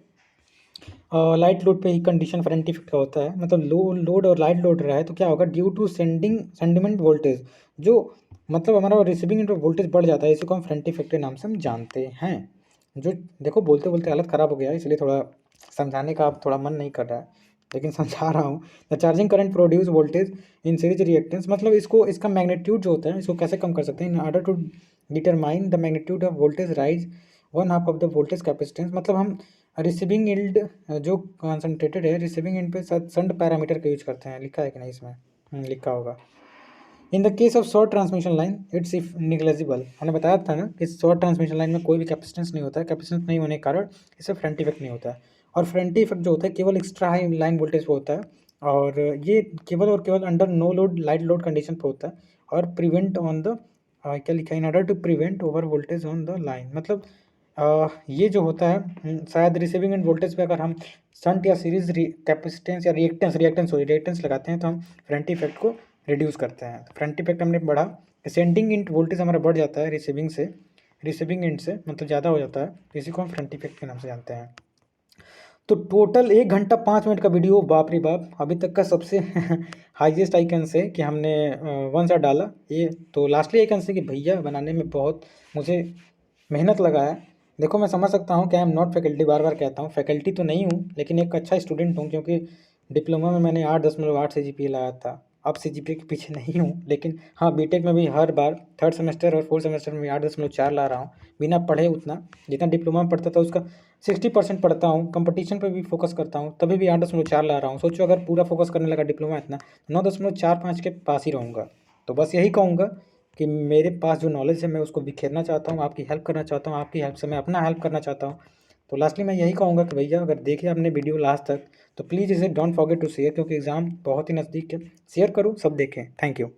लाइट लोड पे ही कंडीशन फ्रंट इफेक्ट का होता है, मतलब लो लोड और लाइट लोड रहा है तो क्या होगा, ड्यू टू सेंडिमेंट वोल्टेज, जो मतलब हमारा रिसीविंग एंड वोल्टेज बढ़ जाता है, इसी को हम फ्रंट इफेक्ट के नाम से हम जानते हैं। जो देखो बोलते बोलते हालत ख़राब हो गया है, इसलिए थोड़ा समझाने का अब थोड़ा मन नहीं कर रहा है, लेकिन समझा रहा हूँ। The charging current produce voltage in series reactance, मतलब इसको इसका मैग्नीट्यूड जो होता है इसको कैसे कम कर सकते हैं, in order to determine the magnitude of voltage rise one half of the voltage capacitance, मतलब हम रिसीविंग एंड जो कॉन्सेंट्रेटेड है रिसीविंग एंड पे संट पैरामीटर का यूज करते हैं, लिखा है कि नहीं इसमें, लिखा होगा। In the case of short transmission line it's if negligible, हमने बताया था ना कि शॉर्ट ट्रांसमिशन लाइन में कोई भी कैपेसिटेंस नहीं होता है, कैपेसिटेंस नहीं होने के कारण इससे फ्रंट इफेक्ट नहीं होता है। और फ्रंट इफेक्ट जो होता है केवल एक्स्ट्रा हाई लाइन वोल्टेज पर होता है, और ये केवल और केवल under no load light load condition पर होता है, और प्रिवेंट ऑन द क्या लिखा है, in order to prevent over voltage on the line, मतलब ये जो होता है शायद रिसीविंग एंड वोल्टेज पे अगर हम शंट या सीरीज कैपेसिटेंस या रिएक्टेंस लगाते हैं तो हम फ्रंट इफेक्ट को रिड्यूस करते हैं। तो फ्रंट इफेक्ट हमने बढ़ा, सेंडिंग इंट वोल्टेज हमारा बढ़ जाता है रिसीविंग एंड से मतलब ज़्यादा हो जाता है, इसी को हम फ्रंट इफेक्ट के नाम से जानते हैं। तो टोटल 1 घंटा 5 मिनट का वीडियो, बाप रे बाप, अभी तक का सबसे हाईएस्ट आई कैन से कि हमने वन शॉट डाला ये। तो लास्टली आई कैन से कि भैया बनाने में बहुत मुझे मेहनत लगा है। देखो मैं समझ सकता हूँ कि आई एम नॉट फैकल्टी, बार बार कहता हूँ, फैकल्टी तो नहीं हूँ लेकिन एक अच्छा स्टूडेंट हूँ, क्योंकि डिप्लोमा में मैंने 8.8 CGPA लाया था। अब CGPA के पीछे नहीं हूँ, लेकिन हाँ बीटेक में भी हर बार थर्ड सेमेस्टर और फोर्थ सेमेस्टर में 8.4 ला रहा हूँ, बिना पढ़े उतना जितना डिप्लोमा में पढ़ता था उसका 60% पढ़ता हूँ, कंपटीशन पे भी फोकस करता हूँ, तभी भी 8.4 ला रहा हूँ। सोचो अगर पूरा फोकस करने लगा डिप्लोमा इतना, 9.45 के पास ही रहूँगा। तो बस यही कहूँगा कि मेरे पास जो नॉलेज है मैं उसको बिखेरना चाहता हूँ, आपकी हेल्प करना चाहता हूँ, आपकी हेल्प से मैं अपना हेल्प करना चाहता हूँ। तो लास्टली मैं यही कहूँगा कि भैया अगर देखे आपने वीडियो लास्ट तक तो प्लीज़ इसे डोंट फॉरगेट टू शेयर, क्योंकि एग्ज़ाम बहुत ही नज़दीक है। शेयर करो, सब देखें। Thank you.